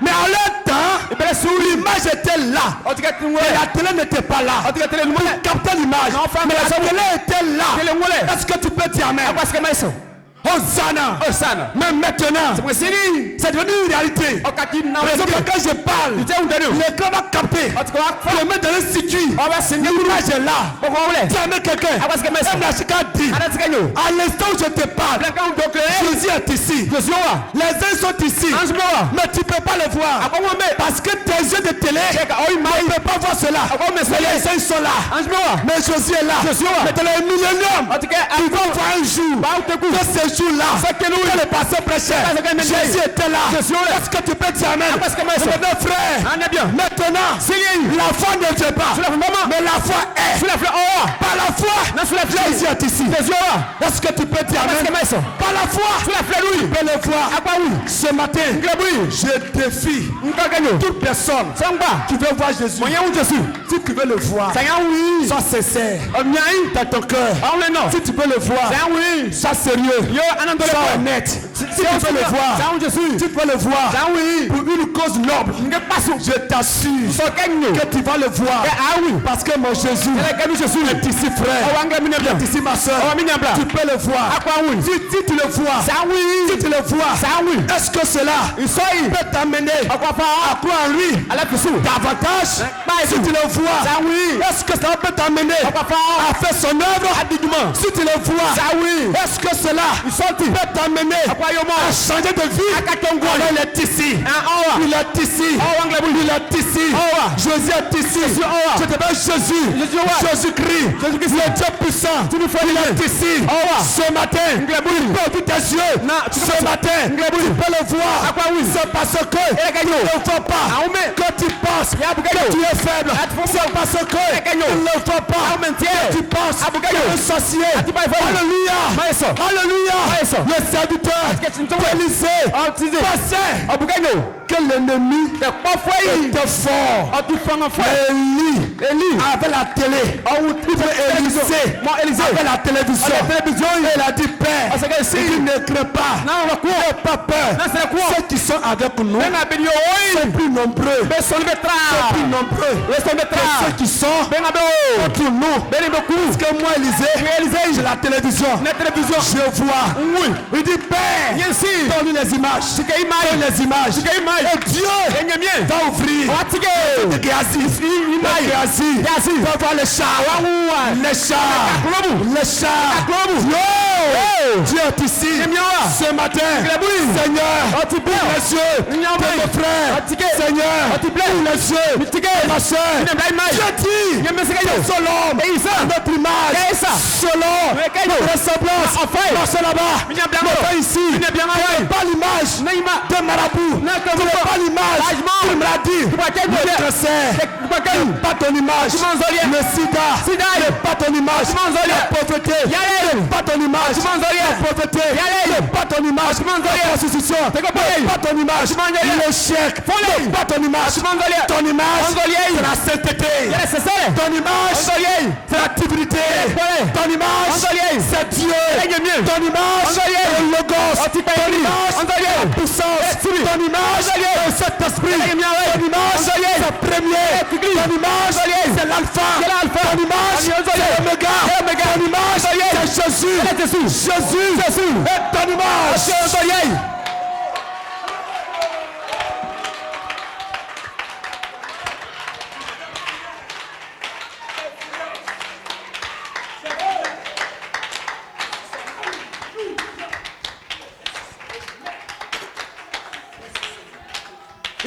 Mais à leur temps, l'image était là. Et la télé n'était pas là. Pour capter l'image. Mais la télé était là. Est-ce que tu peux dire amen? Hosanna. Mais maintenant, c'est devenu une réalité. Par exemple, quand je parle, l'écran va capter. Tu le mets dans un circuit. L'image est là. Tu amènes quelqu'un. Même la Chica dit, à l'instant où je te parle, Jésus est ici. Les uns sont ici. Mais tu ne peux pas le voir. Parce que tes yeux de télé ne peuvent pas voir cela. Mais les uns sont là. Mais Jésus est là. Mais dans le millénium, tu vas voir un jour de ces jours-là, que le passé prêchait. Jésus était là. Est-ce que tu peux dire amen? Maintenant, frère, maintenant, la foi ne vient pas, mais la foi est. Par la foi, Jésus est ici. Est-ce que tu peux dire amen? Par la foi, tu peux le voir. Ce matin, je défie toute personne qui veut voir Jésus. Si tu veux le voir, sois sincère dans ton cœur. Si tu veux le voir, sois sérieux. Sois honnête. Si tu veux le voir, tu peux le voir pour une cause noble. Je t'assure que tu vas le voir. Parce que mon Jésus est ici, frère. Il est ici, ma soeur. Tu peux le voir. Si tu le vois, si tu le vois, est-ce que cela peut t'amener à croire en lui davantage? Si tu le vois, est-ce que ça peut t'amener à faire son œuvre? Si tu le vois, est-ce que cela peut t'amener a changé de vie. Il est ici. Il est ici. Il est ici. Jésus est ici. Je t'appelle Jésus. Jésus-Christ. Le Dieu puissant. Il est ici. Ce matin, il peut ouvrir tes yeux. Ce matin, tu peux le voir. C'est parce que tu ne le vois pas. Quand tu penses que tu es faible, c'est parce que tu ne le vois pas. Que tu penses que tu es un sorcier. Alléluia. Alléluia. Le serviteur d'Élisée pensait que l'ennemi était fort. Élie avait la télé. Élisée avait la télévision. Il a dit, Père, il ne craint pas. N'aie pas peur. Ceux qui sont avec nous sont plus nombreux. Sont plus nombreux. Ceux qui sont contre nous. Parce que moi, Élisée, j'ai la télévision. Je vois. Il dit, Père, donne les images. Donne les images. Et Dieu va ouvrir. Géasi va voir les chars. Les chars. Dieu est ici. Ce matin, Seigneur, ouvre les yeux de mon frère. Seigneur, ouvre les yeux de ma soeur. Dieu dit que selon notre image, selon notre ressemblance, marche là-bas, ne pas ici, ne pas l'image de marabout, ne pas l'image qu'il m'a dit, le cancer, pas ton image, le sida, pas ton image, la pauvreté, pas ton image, la pauvreté, pas ton image, la prostitution, pas ton image, l'échec, pas ton image, ton image, c'est la sainteté, ton image, c'est l'activité, ton image, c'est Dieu, ton image, c'est le logos, ton image, c'est la puissance, ton image, c'est cet esprit, ton image, c'est premier, ton image, c'est l'alpha, ton image, c'est l'oméga, ton image, c'est Jésus, et ton image.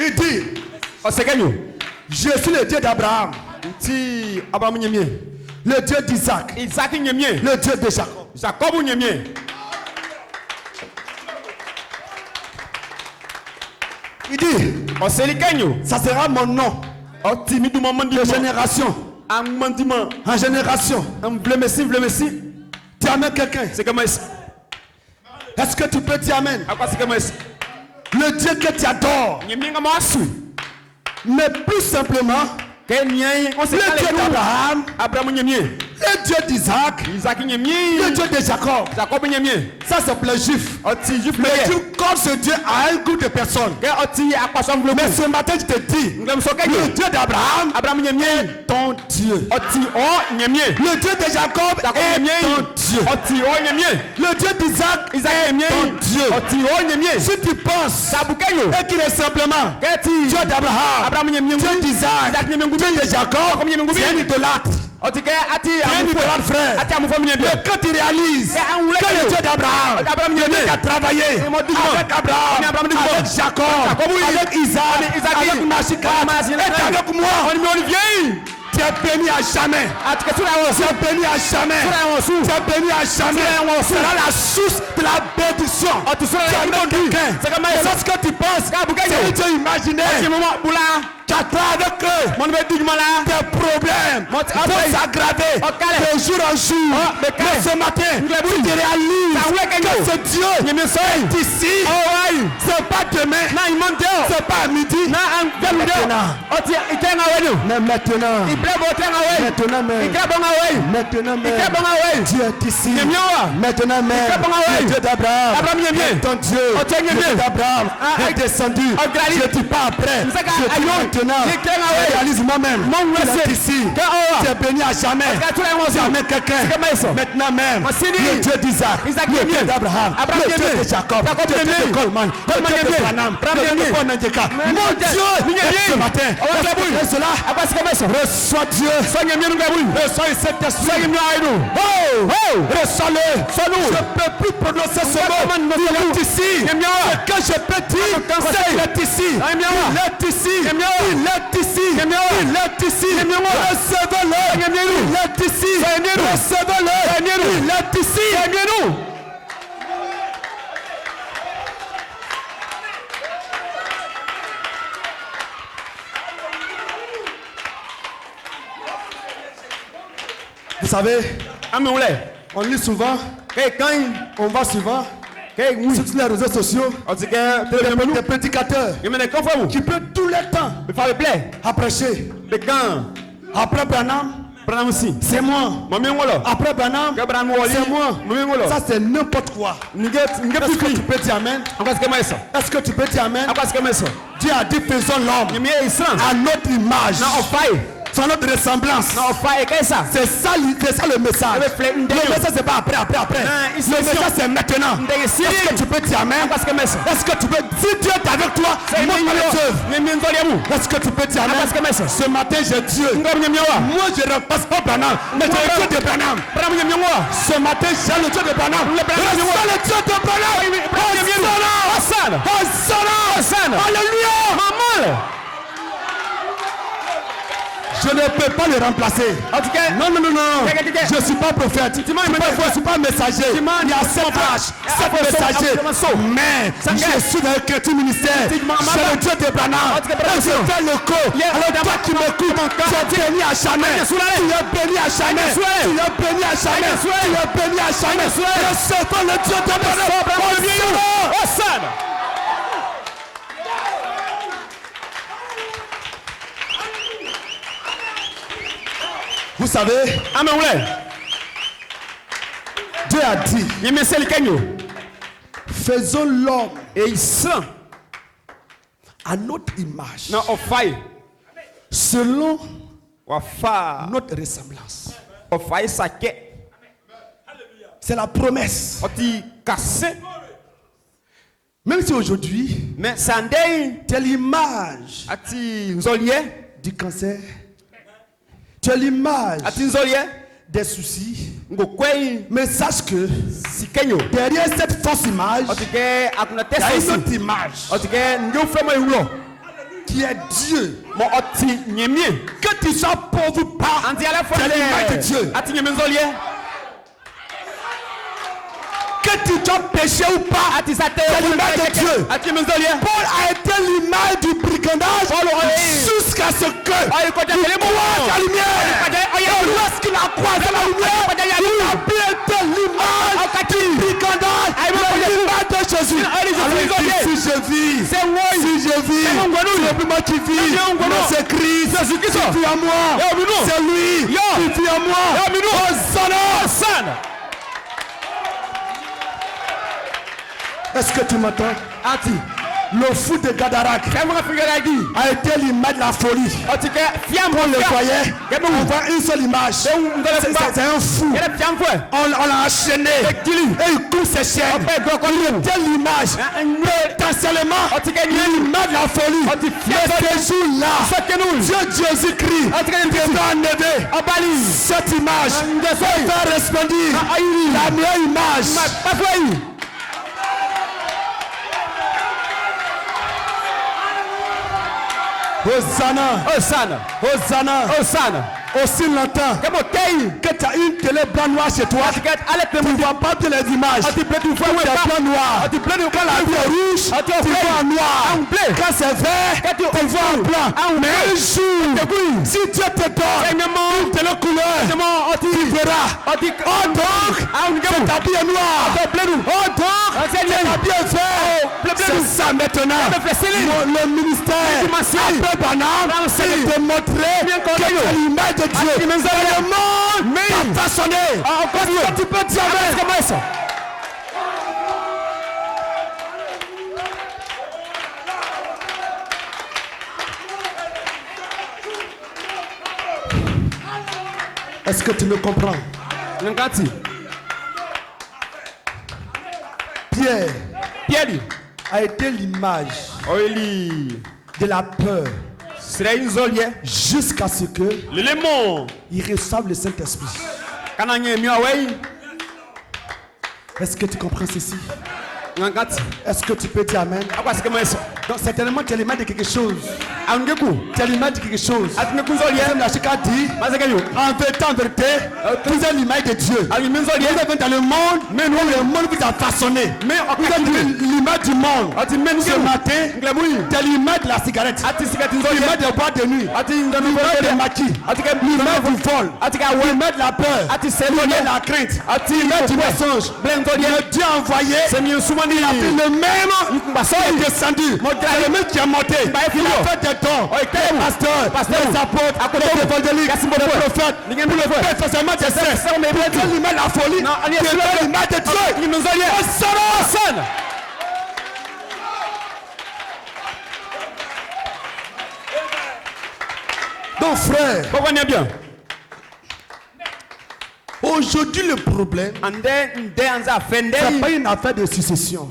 Il dit, je suis le Dieu d'Abraham, le Dieu d'Isaac, le Dieu de Jacob. Il dit, ça sera mon nom de génération en génération. Tu amènes quelqu'un. Est-ce que tu peux dire amen? Le Dieu que tu adores, mais plus simplement, le Dieu d'Abraham, le Dieu d'Isaac, le Dieu de Jacob. Ça c'est pour les Juifs. Mais Dieu, comme ce Dieu a un groupe de personnes. Mais ce matin je te dis, le Dieu d'Abraham est ton Dieu. Le Dieu de Jacob est ton Dieu. Le Dieu d'Isaac est ton Dieu. Si tu penses et qu'il est simplement Dieu d'Abraham, Dieu d'Isaac, Dieu de Jacob, c'est un idolâtre. Frère. Mais quand tu réalises que le Dieu d'Abraham, le Dieu qui a travaillé avec Abraham, avec Jacob, avec Isaac, avec Machika, est avec moi, tu es béni à jamais. Tu es béni à jamais. Tu es béni à jamais. Tu seras la source de la bénédiction. Tu es quelqu'un. Lorsque tu penses, c'est Dieu imaginaire. Tu attends avec eux. Tes problèmes vont s'aggraver de jour en jour. Mais ce matin, tu te réalises que ce Dieu est ici. C'est pas demain. C'est pas à midi. Mais maintenant, Dieu est ici. Maintenant même, le Dieu d'Abraham, ton Dieu, le Dieu d'Abraham est descendu. Je ne dis pas après. Je dis maintenant, je réalise moi-même. Il est ici. Tu es béni à jamais. Jamais quelqu'un. Maintenant même, le Dieu d'Isaac, le Dieu d'Abraham. d'Abraham, le Dieu de Jacob, le Dieu de Coleman, le Dieu de Branham, le Dieu de Bonandjeka. Mon Dieu, ce matin, reçois Dieu, reçois cet esprit. Reçois-le. Je ne peux plus prononcer ce mot. Il est ici. Ce que je peux dire, c'est qu'il est ici. Il est ici. Il est ici. Il est ici. Recevez-le. Il est ici. Recevez-le. Il est ici. Vous savez, on lit souvent, on va souvent sur les réseaux sociaux, des prédicateurs qui peuvent tout le temps à prêcher. Après Branham, c'est moi. Après Branham, c'est moi. Ça c'est n'importe quoi. Est-ce que tu peux dire amen? Est-ce que tu peux dire amen? Dieu a dit faisons l'homme à notre image. C'est notre ressemblance. C'est ça le message. Le message c'est pas après. Le message c'est maintenant. Est-ce que tu peux dire amen? Est-ce que tu peux, si Dieu est avec toi, montre les œuvres. Est-ce que tu peux dire amen? Ce matin j'ai Dieu. Moi je ne repasse pas Branham, mais j'ai le Dieu de Branham. Ce matin j'ai le Dieu de Branham. Reçois le Dieu de Branham. Hosanna. Alléluia. Je ne peux pas le remplacer. Non. Je ne suis pas prophète. Je ne suis pas messager. Il y a 7 âges, 7 messagers. Mais je suis dans le chrétien ministère. C'est le Dieu de Branham. Je fais le co. Alors toi qui m'écoutes, tu es béni à jamais. Tu es béni à jamais. Tu es béni à jamais. Tu es béni à jamais. Recevons le Dieu de Branham. Vous savez, Dieu a dit, faisons l'homme à notre image, selon notre ressemblance. C'est la promesse. Même si aujourd'hui, tu es l'image du cancer, tu as l'image des soucis. Mais sache que derrière cette fausse image, il y a une autre image qui est Dieu. Que tu sois pauvre ou pas, tu as l'image de Dieu. Que tu dois pécher ou pas, c'est l'image de Dieu. Paul a été l'image du brigandage jusqu'à ce que il croise la lumière. Et lorsqu'il a croisé la lumière, il a bien été l'image du brigandage, l'image de Jésus. Alors si je vis, c'est plus moi qui vis, mais c'est Christ qui vit en moi. C'est lui qui vit en moi. Hosanna. Est-ce que tu m'entends? Le fou de Gadarak a été l'image de la folie. On le voyait, on voit une seule image. C'est un fou. On l'a enchaîné et il coupe ses chaînes. Il était l'image. Potentiellement, l'image de la folie. Mais ce jour-là, Dieu Jésus-Christ devra enlever cette image et faire resplendir la meilleure image. Hosanna. Aussi longtemps que tu as une télé blanc noir chez toi, tu ne vois pas toutes les images. Tu vois blanc noir. Quand la vie est rouge, tu vois en noir. Quand c'est vert, tu vois en blanc. Mais un jour, si Dieu te donne une télé couleur, tu verras. Donc, c'est habillé noir. Donc, c'est habillé vert. C'est ça maintenant. Le ministère, après Branham, c'est de montrer que l'image de Dieu, le monde t'a façonné. Tu peux dire amen. Est-ce que tu me comprends? Pierre a été l'image de la peur jusqu'à ce que il reçoive le Saint-Esprit. Est-ce que tu comprends ceci? Est-ce que tu peux dire Amen? Donc certainement tu es l'image de quelque chose. Tu es l'image de quelque chose. En vérité, vous êtes l'image de Dieu. Vous êtes dans le monde, mais nous le monde vous a façonné. Vous êtes l'image du monde. Ce matin, tu es l'image de la cigarette, l'image des boîtes de nuit, l'image des maquis, l'image du vol, l'image de la peur, l'image de la crainte, l'image du mensonge. Dieu a envoyé, il a pris le même, il est descendu, le même qui a monté, il a fait des dons, les pasteurs, les apôtres, les évangéliques, les prophètes, pour le perfectionnement des saints, pour l'image de la folie, pour l'image de Dieu. Hosanna! Donc frère, aujourd'hui le problème, c'est pas une affaire de succession.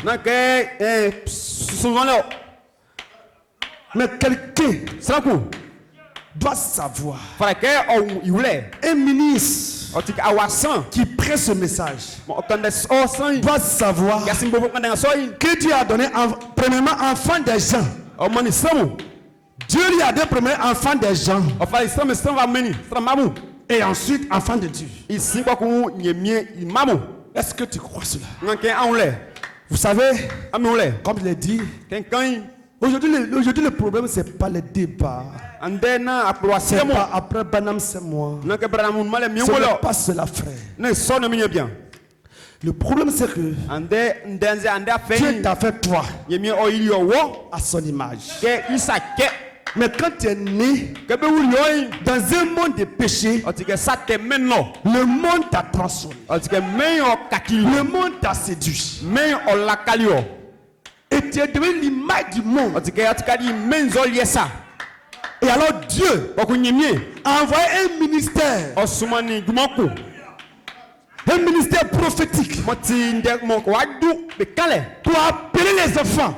Mais quelqu'un doit savoir. Un ministre qui prête ce message doit savoir que Dieu a donné premièrement enfant des gens. Dieu lui a donné premièrement enfant des gens. Et ensuite enfant de Dieu. Est-ce que tu crois cela? Vous savez, comme je l'ai dit, aujourd'hui le problème c'est pas le débat. C'est pas après Banam c'est moi. Ce n'est pas cela frère. Le problème c'est que Dieu t'a fait toi à son image. Mais quand tu es né dans un monde de péché, le monde t'a transformé. Le monde t'a séduit. Et tu es devenu l'image du monde. Et alors Dieu a envoyé un ministère. Un ministère prophétique. Pour appeler les enfants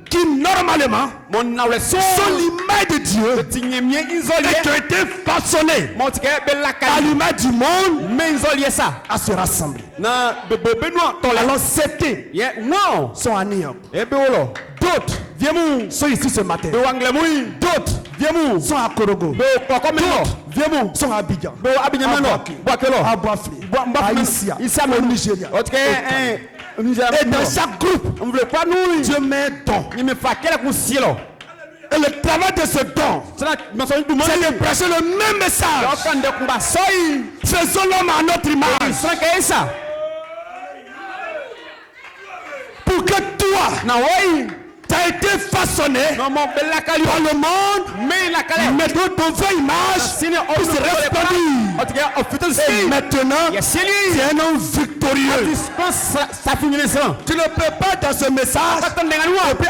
qui normalement sont l'image de Dieu et qui ont été façonnés à l'image du monde à se rassembler. Alors certains sont à New York, d'autres sont ici ce matin, d'autres sont à Korogo, d'autres sont à Abidjan, à Boafli, à Isia, au Nigeria. Et dans chaque groupe, Dieu met un don. Et le travail de ce don, c'est de prêcher le même message. Faisons l'homme à notre image. Pour que toi, tu as été façonné par le monde, mais dans ton vraie image, tu seras répandu. Et maintenant, tu es un homme victorieux. Tu ne peux pas dans ce message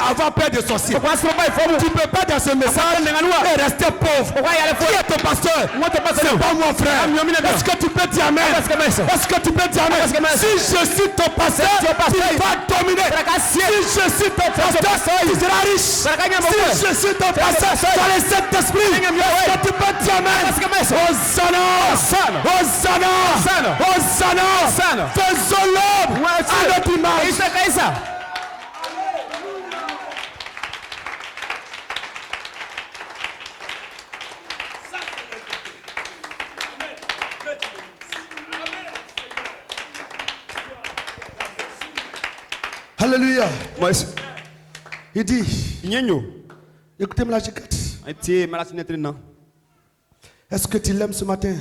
avoir peur de sorciers. Tu ne peux pas dans ce message et rester pauvre. Qui est ton pasteur? C'est pas mon frère. Est-ce que tu peux dire amen? Est-ce que tu peux dire amen? Si je suis ton pasteur, tu vas dominer. Si je suis ton pasteur, tu seras riche. Si je suis ton pasteur, tu as le Saint-Esprit. Est-ce que tu peux dire amen? Hosanna! Hosanna! Hosanna! Faisons l'homme à notre image. Alléluia. Il dit, écoutez-moi la chiquette. Est-ce que tu l'aimes ce matin?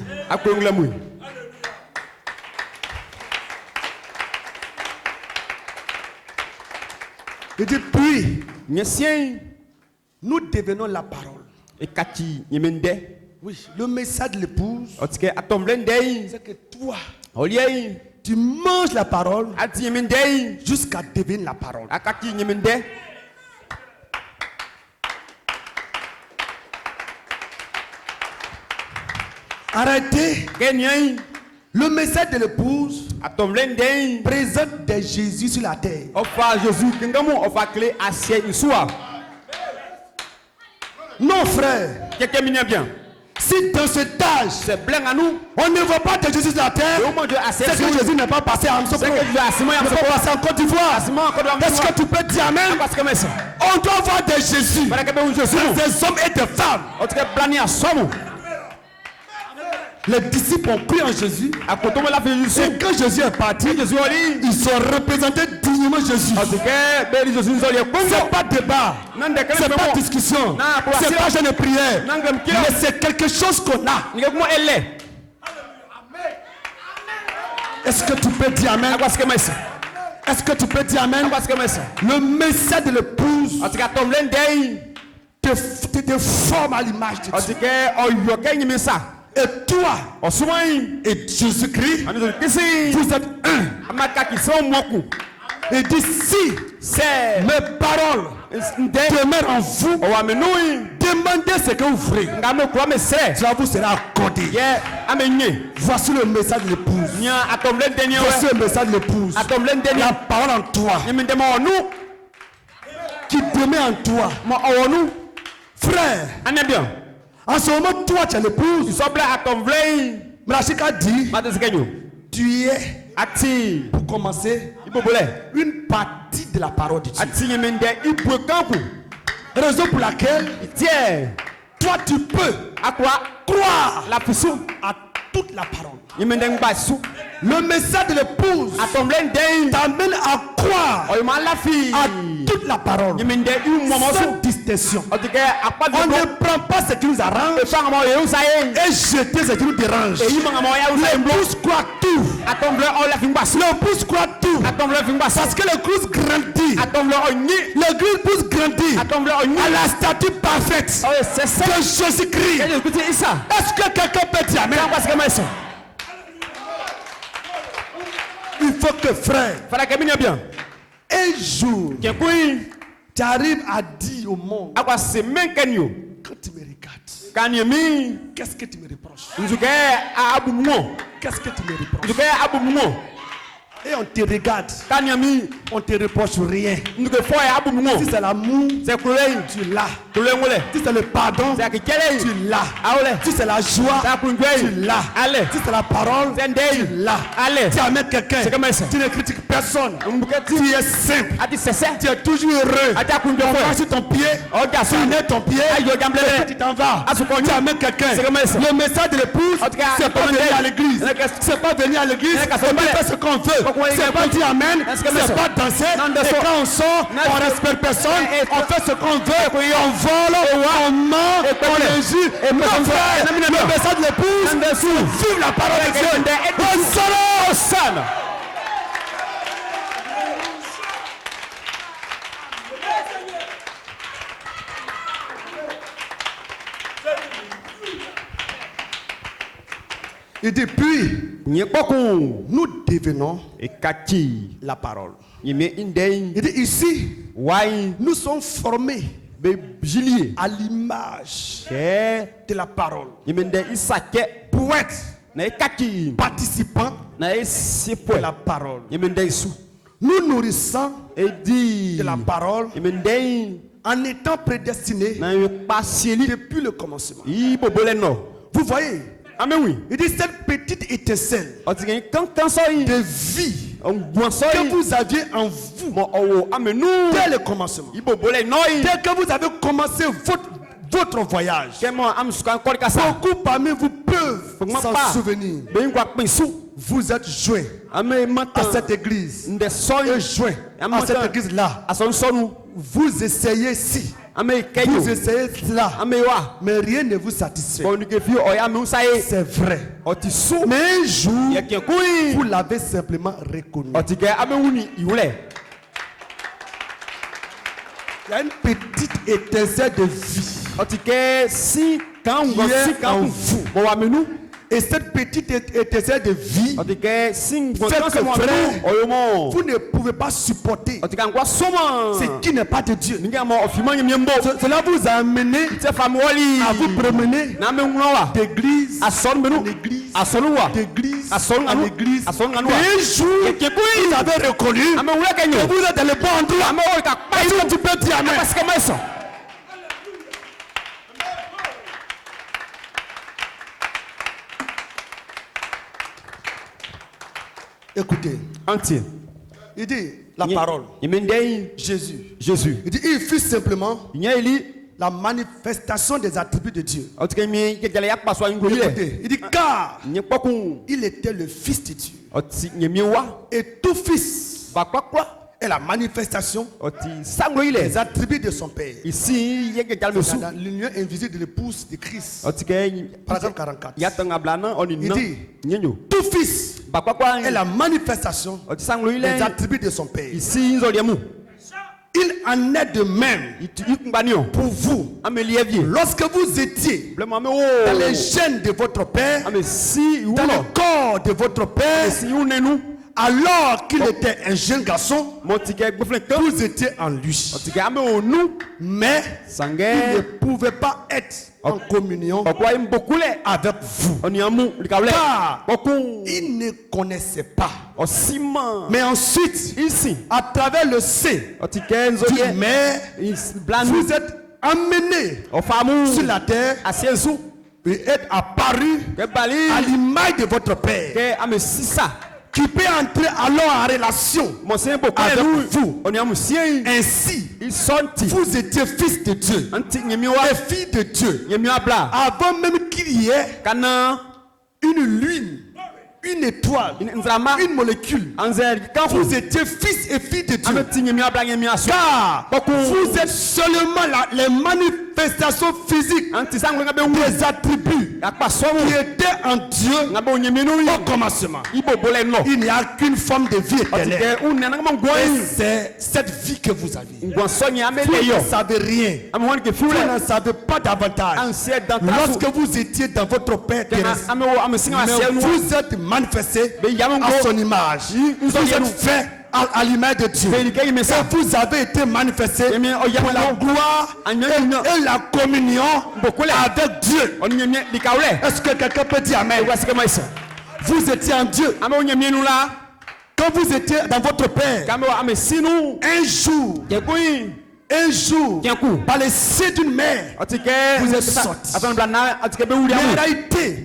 Il dit, puis, nous devenons la parole. Oui, le message de l'épouse, c'est que toi, tu manges la parole jusqu'à devenir la parole. Arrêtez. Le message de l'épouse, présente des Jésus sur la terre. Non, frère. Si dans cet âge, on ne voit pas de Jésus sur la terre, c'est que Jésus n'est pas passé à Amsokro. Il n'est pas passé en Côte d'Ivoire. Est-ce que tu peux dire amen? On doit voir des Jésus, des hommes et des femmes. Les disciples ont cru en Jésus. Et quand Jésus est parti, ils sont représentés dignement Jésus. C'est pas débat, c'est pas discussion, c'est pas jeûne de prière, mais c'est quelque chose qu'on a. Est-ce que tu peux dire amen? Est-ce que tu peux dire amen? Le message de l'épouse te forme à l'image de Dieu. Et toi et Jésus-Christ, vous êtes un. Et d'ici, mes paroles demeurent en vous. Demandez ce que vous ferez. Cela vous sera accordé. Voici le message de l'épouse. Voici le message de l'épouse. La parole en toi, qui demeure en toi. Frère, en ce moment, toi, tu es l'épouse. Mrachika dit, tu es, pour commencer, une partie de la parole de Dieu. Raison pour laquelle, toi, tu peux croire à toute la parole. Le message de l'épouse t'amène à croire à toute la parole sans distinction. On ne prend pas ce qui nous arrange et jeter ce qui nous dérange. L'épouse croit tout. L'épouse croit tout. Parce que l'épouse grandit. L'épouse grandit à la statue parfaite de Jésus-Christ. Est-ce que quelqu'un peut dire amen? Il faut que frère, un jour, tu arrives à dire au monde, quand tu me regardes, qu'est-ce que tu me reproches? Qu'est-ce que tu me reproches? Et on te regarde, on te reproche rien. Si c'est l'amour, tu l'as. Si c'est le pardon, tu l'as. Si c'est la joie, tu l'as. Si c'est la parole, tu l'as. Tu amènes quelqu'un, tu ne critiques personne. Tu es simple, tu es toujours heureux. On marche sur ton pied, tu mets ton pied, et tu t'en vas. Tu amènes quelqu'un. Le message de l'épouse, c'est pas venir à l'église. C'est pas venir à l'église, on fait ce qu'on veut. C'est pas dire amen, c'est pas danser. Et quand on sort, on respecte personne, on fait ce qu'on veut, on vole, on ment, on injure. Et mon frère, le message de l'épouse, vive la parole de Dieu. Hosanna. Et depuis, nous devenons la parole. Et ici, nous sommes formés à l'image de la parole. Pour être participants de la parole. Nous nourrissons de la parole en étant prédestinés depuis le commencement. Vous voyez? Amen, oui. Il dit cette petite étincelle de vie que vous aviez en vous dès le commencement. Dès que vous avez commencé votre voyage, beaucoup parmi vous peuvent s'en souvenir. Vous êtes joints à cette église et joints à cette église-là. Vous essayez ici. Vous essayez cela, mais rien ne vous satisfait. C'est vrai. Mais un jour, vous l'avez simplement reconnu. Il y a une petite étincelle de vie qui est en vous. Et cette petite étincelle de vie fait que frère, vous ne pouvez pas supporter ce qui n'est pas de Dieu. Cela vous a amené à vous promener d'église en église d'église en église. Et un jour, vous avez reconnu que vous êtes dans le bon endroit. Est-ce que tu peux dire amen? Écoutez, il dit la parole. Jésus. Il dit il fut simplement la manifestation des attributs de Dieu. Écoutez, il dit car il était le Fils de Dieu. Et tout fils est la manifestation des attributs de son Père. Ici, dans l'union invisible de l'épouse de Christ. Paragraphe 44. Il dit tout fils est la manifestation des attributs de son Père. Il en est de même pour vous. Lorsque vous étiez dans les gènes de votre Père, dans le corps de votre Père, alors qu'il était un jeune garçon, vous étiez en lui. Mais il ne pouvait pas être en communion avec vous. Car il ne connaissait pas. Mais ensuite, à travers le sein du Mère, vous êtes amenés sur la terre et êtes apparus à l'image de votre Père, qui peut entrer alors en relation avec vous. Ainsi, vous étiez fils de Dieu et filles de Dieu avant même qu'il y ait une lune, une étoile, une molécule. Quand vous étiez fils et filles de Dieu, car vous êtes seulement les manifestations physiques des attributs qui étaient en Dieu au commencement. Il n'y a qu'une forme de vie éternelle. Et c'est cette vie que vous avez. Vous ne savez rien. Vous ne savez pas davantage. Lorsque vous étiez dans votre Père terrestre, mais vous êtes manifesté à son image. Vous êtes fait à l'image de Dieu. Et vous avez été manifesté pour la gloire et la communion avec Dieu. Est-ce que quelqu'un peut dire amen? Vous étiez en Dieu. Quand vous étiez dans votre Père, un jour, par les seins d'une mère, vous êtes sortis. Mais en réalité,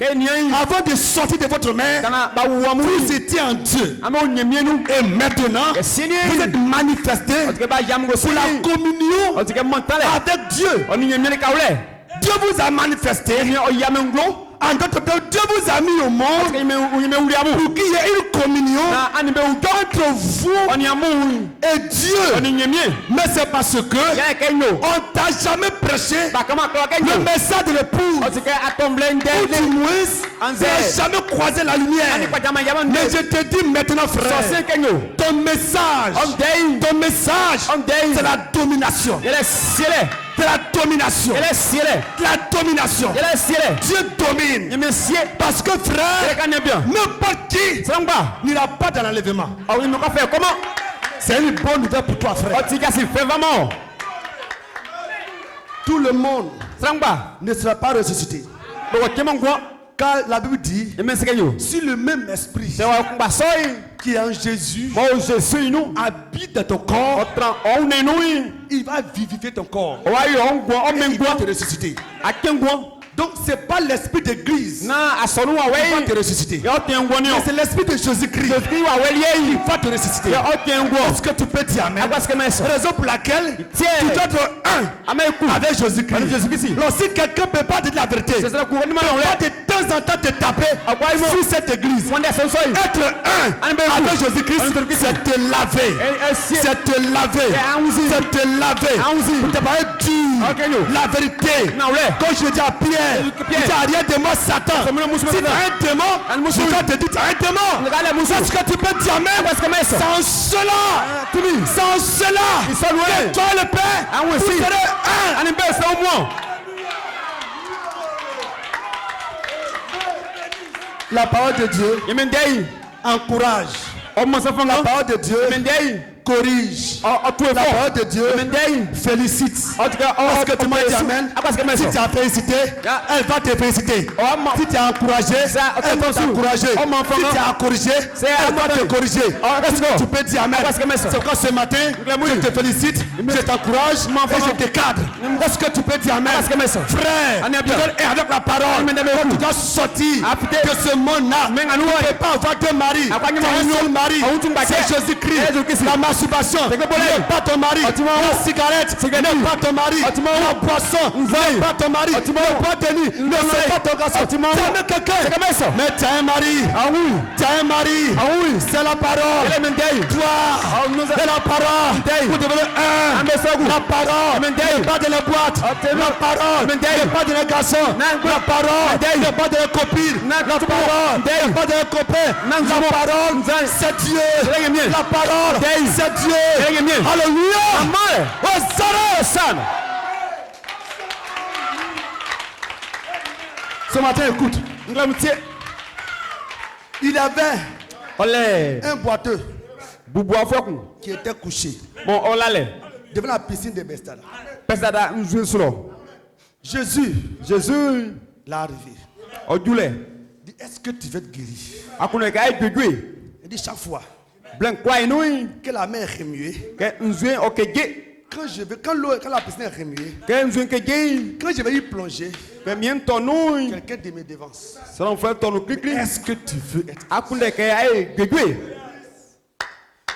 avant de sortir de votre mère, vous étiez en Dieu. Et maintenant, vous êtes manifestés pour la communion avec Dieu. Dieu vous a manifesté. En d'autres termes, Dieu vous a mis au monde pour qu'il y ait une communion entre vous et Dieu. Mais c'est parce que on t'a jamais prêché le message de l'épouse. Ou du moins, tu n'as jamais croisé la lumière. Mais je te dis maintenant, frère, ton message, c'est la domination. C'est la domination. La domination. Dieu domine. Parce que frère, n'importe qui n'ira pas dans l'enlèvement. C'est une bonne nouvelle pour toi, frère. Tout le monde ne sera pas ressuscité. Car la Bible dit, si le même esprit qui est en Jésus habite dans ton corps, il va vivifier ton corps. Et il va te ressusciter. Donc c'est pas l'esprit d'église qui va te ressusciter. Mais c'est l'esprit de Jésus-Christ qui va te ressusciter. Est-ce que tu peux dire amen? Raison pour laquelle tu dois être un avec Jésus-Christ. Alors si quelqu'un ne peut pas dire la vérité, il va de temps en temps te taper sur cette église. Être un avec Jésus-Christ, c'est te laver. C'est te laver. C'est te laver. Pour te parler dur. La vérité. Quand je dis à Pierre, il n'y a rien de moi, Satan. Si tu as un démon, je dois te dire tu as un démon. C'est ce que tu peux dire même. C'est en cela. C'est en cela que toi le Père, vous serez un. La parole de Dieu encourage. La parole de Dieu corrige. La parole de Dieu félicite. Parce que tu m'as dit amen. Si tu as félicité, elle va te féliciter. Si tu as encouragé, elle va t'encourager. Si tu as corrigé, elle va te corriger. Est-ce que tu peux dire amen? C'est pourquoi ce matin, je te félicite, je t'encourage et je te cadre. Est-ce que tu peux dire amen? Frère, et avec la parole, tu dois sortir de ce monde-là. Tu ne peux pas avoir deux maris. Tu as un seul mari, c'est Jésus-Christ. La masturbation n'est pas ton mari. La cigarette n'est pas ton mari. La boisson n'est pas ton mari. Le bois de nuit ne c'est pas ton garçon. Tu as quelqu'un, mais tu as un mari. Tu as un mari. C'est la parole. Toi, c'est la parole. Vous devenez un. La parole n'est pas de la boîte. La parole n'est pas de la garçon. La parole n'est pas de la copine. La parole n'est pas de la copain. La parole, c'est Dieu. La parole, c'est Dieu. Alléluia. Hosanna. Ce matin, écoute. Il avait un boiteux qui était couché devant la piscine de Bethesda. Jésus l'a arrivé. Il dit, est-ce que tu veux être guéri? Il dit chaque fois que la mer est remuée, quand la piscine est remuée, quand je vais y plonger, quelqu'un de mes dévances. Est-ce que tu veux être?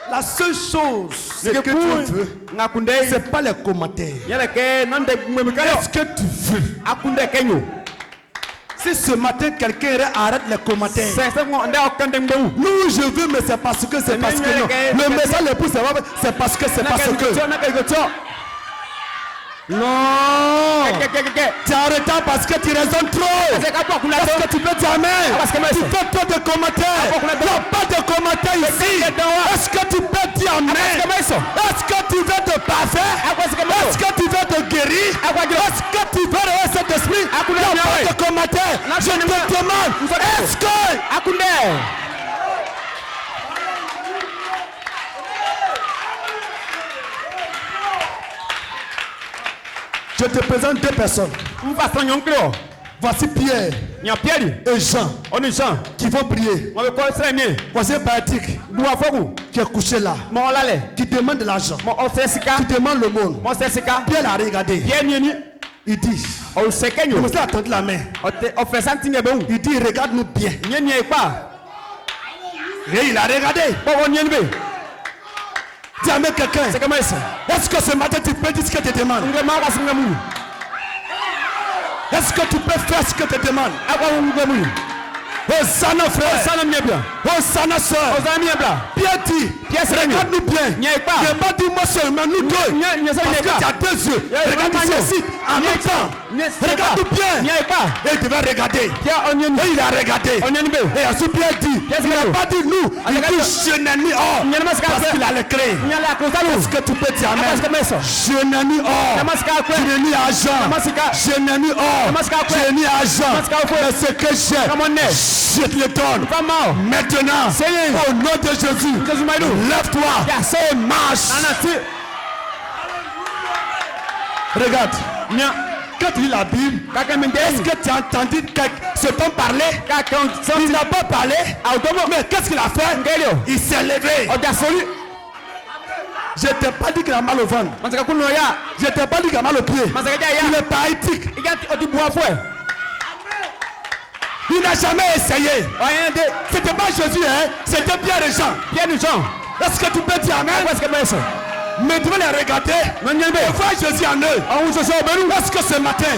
La seule chose que tu veux, c'est pas les commentaires. Est-ce que tu veux? Si ce matin quelqu'un arrête les commentaires. Nous je veux, mais c'est parce que c'est parce que non. Le message le plus c'est parce que c'est parce que. Non. Tu es en retard parce que tu raisonnes trop. Est-ce que tu peux dire amen? Tu fais trop de commentaires. Il n'y a pas de commentaires ici. Est-ce que tu peux dire amen? Est-ce que tu veux te parfaire? Est-ce que tu veux te guérir? Est-ce que tu veux rester cet esprit? Il n'y a pas de commentaires. Je te demande, est-ce que... Je te présente deux personnes. Voici Pierre et Jean qui vont prier. Voici un paralytique qui est couché là, qui demande de l'argent, qui demande le monde. Pierre l'a regardé. Il dit, je me suis attendu la main. Il dit, regarde-nous bien. Et il a regardé. Dis à quelqu'un, est-ce que ce matin tu peux dire ce que tu demandes? Est-ce que tu peux faire ce que tu demandes? Hosanna frère, Hosanna soeur, Pierre dit, regarde-nous bien. Ne pas dire moi seulement, nous deux. Parce que tu as deux yeux. Regarde ici, en même temps. Regarde-nous bien. Et il devait regarder. Et il a regardé. Et ensuite Pierre dit, il n'a pas dit nous. Il dit je n'ai mis or. Parce qu'il a le clé. Est-ce que tu peux dire amen? Je n'ai mis or. Je n'ai mis argent. Je n'ai mis or. Je n'ai mis argent. Mais ce que j'ai, je te le donne. Maintenant, au nom de Jésus, lève-toi et marche. Regarde, quand tu lis la Bible, est-ce que tu as entendu ce temps parler? Il n'a pas parlé. Mais qu'est-ce qu'il a fait? Il s'est levé. Je t'ai pas dit qu'il a mal au ventre. Je t'ai pas dit qu'il a mal au pied. Il est paralytique. Il n'a jamais essayé. C'était pas Jésus, hein? C'était Pierre et Jean. Est-ce que tu peux dire amen? Mais tu veux les regarder et voir Jésus en eux. Est-ce que ce matin,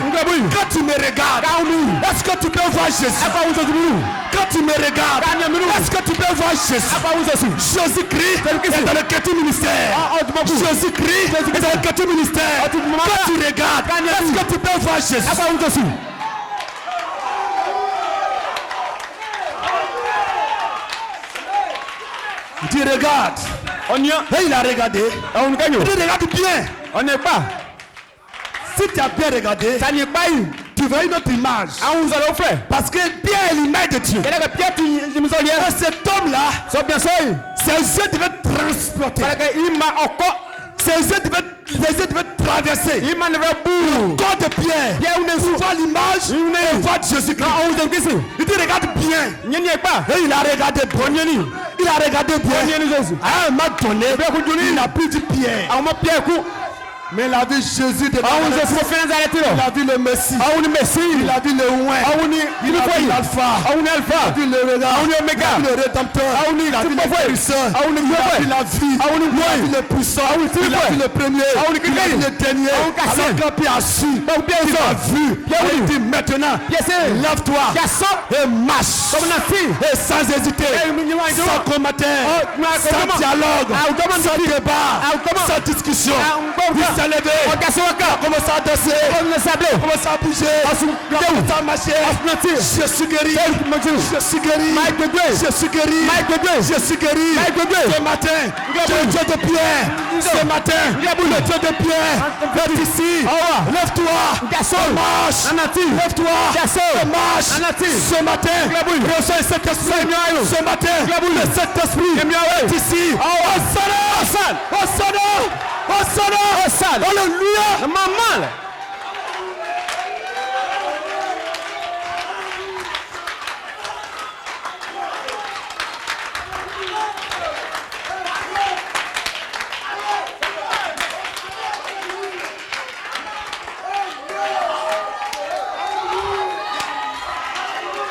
quand tu me regardes, est-ce que tu peux voir Jésus? Quand tu me regardes, est-ce que tu peux voir Jésus? Jésus-Christ est dans le quête ministère. Jésus-Christ est dans le quête ministère. Quand tu regardes, est-ce que tu peux voir Jésus? Tu regardes. Et il a regardé. Il dit regarde bien. Si tu as bien regardé, Tu veux une autre image. Parce que Pierre est l'image de Dieu. Et cet homme-là, ses yeux devaient transporter. Ses yeux devaient traverser le corps de Pierre. Il voit l'image et il voit Jésus-Christ. Il dit regarde bien. Et il a regardé bien. Il a regardé bien. À un moment donné, il n'a plus dit Pierre. Mais il a vu Jésus de Nazareth. Il a vu le Messie. Il a vu le Oint. Il a vu l'Alpha. Il a vu le Rédempteur. Il a vu le Guérisseur. Il a vu la vie. Il a vu le puissant. Il a vu le premier. Il a vu le dernier. Alors quand Pierre a su, il a vu. Il dit maintenant, lève-toi et marche. Et sans hésiter, sans commentaire, sans dialogue, sans débat, sans discussion. Il s'est levé, commence à danser, commence à bouger, commence à marcher. Je suis guéri, je suis guéri, je suis guéri, je suis guéri. Ce matin, le Dieu de Pierre, ce matin, le Dieu de Pierre, viens ici, lève-toi, marche, lève-toi, marche. Ce matin, reçois cet esprit, ce matin, le Saint-Esprit est ici. Hosanna, alléluia, maman.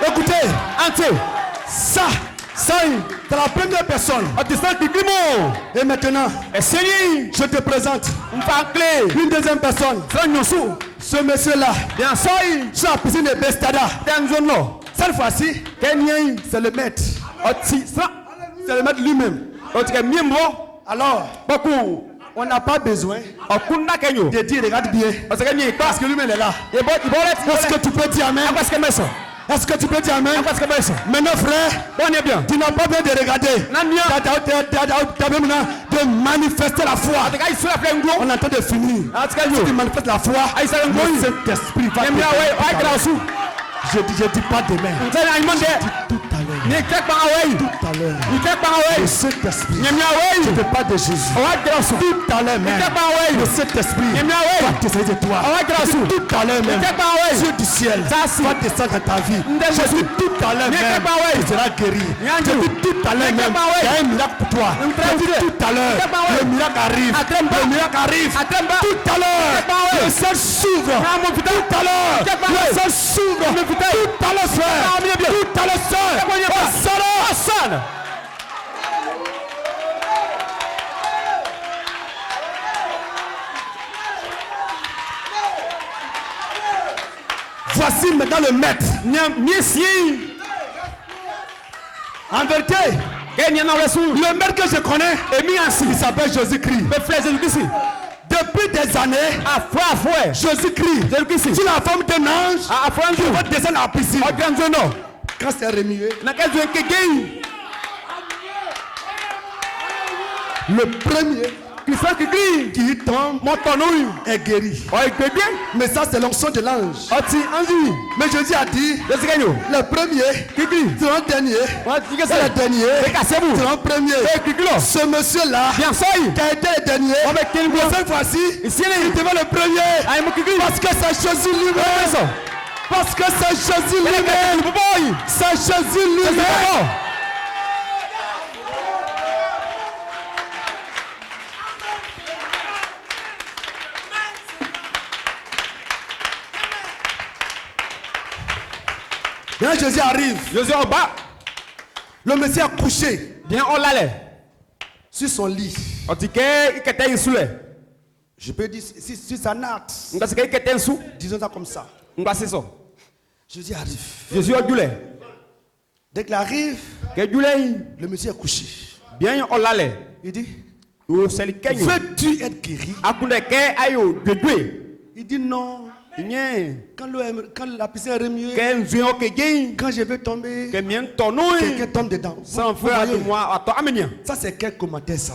Écoutez, ça, c'est la première personne. Et maintenant, je te présente une deuxième personne. Ce monsieur-là, sur la piscine de Bestada. Cette fois-ci, c'est le maître. C'est le maître lui-même. Alors, on n'a pas besoin de dire regarde bien. Parce que lui-même est là. Est-ce que tu peux dire amen? Est-ce que tu peux dire amen? Maintenant frère, tu n'as pas besoin de regarder. Tu as besoin de manifester la foi. On est en train de finir. Si tu manifestes la foi, le Saint-Esprit va te. Je dis pas demain. Tout à l'heure. Le Saint-Esprit. Je ne veux pas de Jésus. Tout à l'heure même. Le Saint-Esprit va te saisir de toi. Tout à l'heure même. Dieu du ciel va descendre dans ta vie. Je dis tout à l'heure même. Tu seras guéri. Je dis tout à l'heure même. Il y a un miracle pour toi. Je dis tout à l'heure. Le miracle arrive. Le miracle arrive. Tout à l'heure. Le ciel s'ouvre. Tout à l'heure. Le ciel s'ouvre. Tout à l'heure, frère. Tout à l'heure, sœur. Hosanna. Voici maintenant le maître. En vérité, le maître que je connais, il s'appelle Jésus-Christ. Depuis des années, Jésus-Christ, sous la forme d'un ange, qui va descendre à la piscine. Quand c'est remué, le premier qui tombe est guéri. Mais ça c'est l'onction de l'ange. Mais Jésus a dit, le premier sera le dernier, c'est le dernier sera le premier. Ce monsieur là qui a été le dernier, cette fois-ci il devient le premier. Parce que c'est Jésus lui-même. Parce que c'est Jésus lui-même. C'est Jésus lui-même. Bien Jésus arrive. Jésus en bas. Le Messie a couché. Bien on l'allait. Sur son lit. Je peux dire sur sa natte. Disons ça comme ça. Jésus arrive. Jésus arrive. Dès qu'il arrive, le Messie a couché. Bien on l'allait. Il dit, veux-tu être guéri? Il dit non. Quand la piscine est remuée, quand je vais tomber, quelqu'un tombe dedans. Ça c'est quel commentaire ça?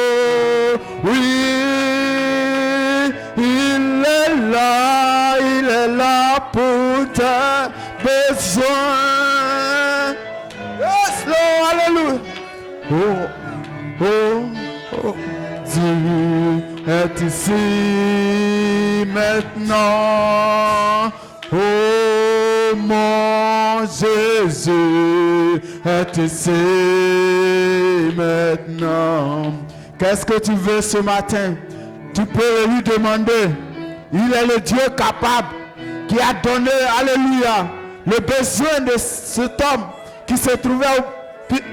Dieu est ici maintenant. Oh, mon Jésus est ici maintenant. Qu'est-ce que tu veux ce matin? Tu peux lui demander. Il est le Dieu capable qui a donné, alléluia, le besoin de cet homme qui se trouvait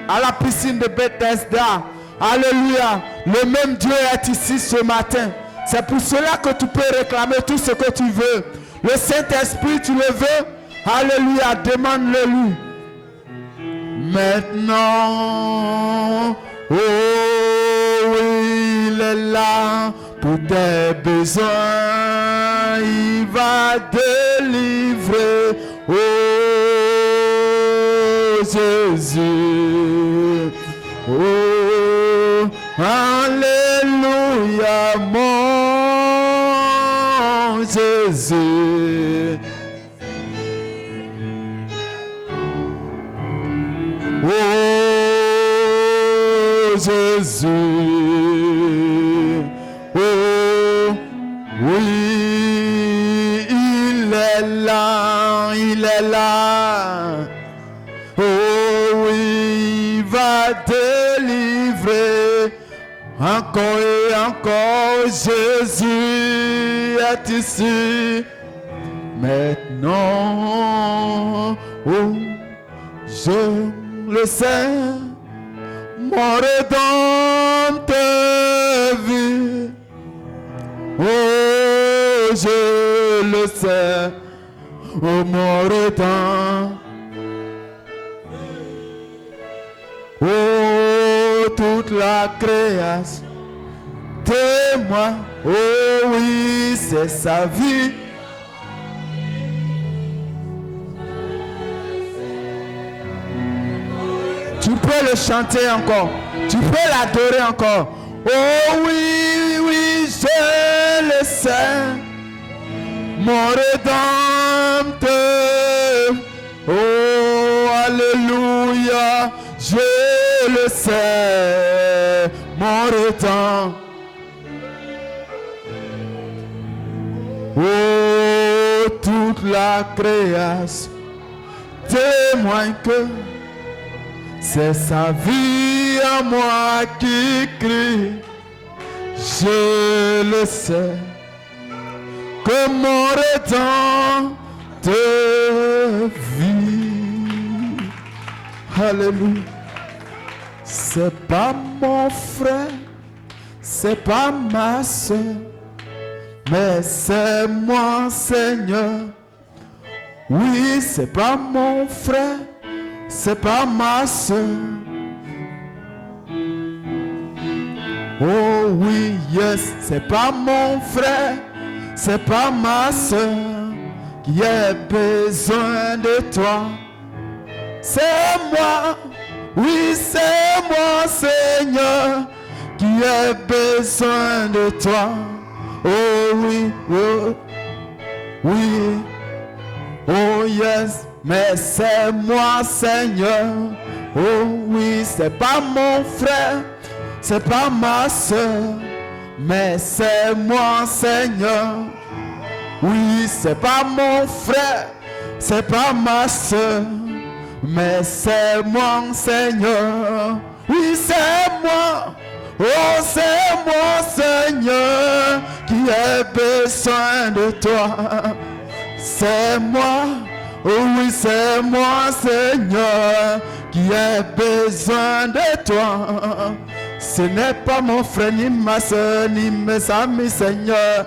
à la piscine de Bethesda. Alléluia. Le même Dieu est ici ce matin. C'est pour cela que tu peux réclamer tout ce que tu veux. Le Saint-Esprit, tu le veux? Alléluia. Demande-le lui. Maintenant, oh oui, il est là pour tes besoins. Il va délivrer. Oh Jésus. Oh, alléluia, mon Jésus. Oh, Jésus. Oh, oui, il est là, il est là. Oh oui, il va délivrer. Encore et encore, Jésus est ici. Maintenant, oh, je le sais, mon Rédempteur vit. Oh, je le sais, oh, mon Rédempteur. Oh, toute la création témoin, oh oui, c'est sa vie. Tu peux le chanter encore, tu peux l'adorer encore. Oh oui, oui, je le sais, mon Rédempteur. Oh, alléluia. Je le sais, mon Rédempteur. Oh, toute la création témoigne que c'est sa vie à moi qui crie. Je le sais, que mon Rédempteur vit. Alléluia. C'est pas mon frère, c'est pas ma soeur, mais c'est moi, Seigneur. Oui, c'est pas mon frère, c'est pas ma soeur. Oh oui, yes, c'est pas mon frère, c'est pas ma soeur qui a besoin de toi. C'est moi, oui, c'est moi, Seigneur, qui a besoin de toi. Oh oui, oh, oui, oh yes, mais c'est moi, Seigneur. Oh oui, c'est pas mon frère, c'est pas ma soeur, mais c'est moi, Seigneur. Oui, c'est pas mon frère, c'est pas ma soeur, mais c'est moi, Seigneur. Oui, c'est moi. Oh, c'est moi, Seigneur, qui ai besoin de toi. C'est moi. Oh oui, c'est moi, Seigneur, qui ai besoin de toi. Ce n'est pas mon frère, ni ma soeur, ni mes amis, Seigneur,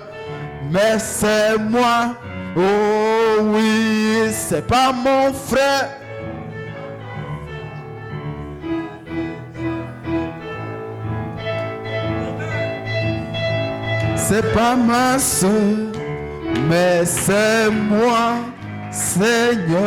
mais c'est moi. Oh oui, c'est pas mon frère. C'est pas ma soeur, mais c'est moi, Seigneur.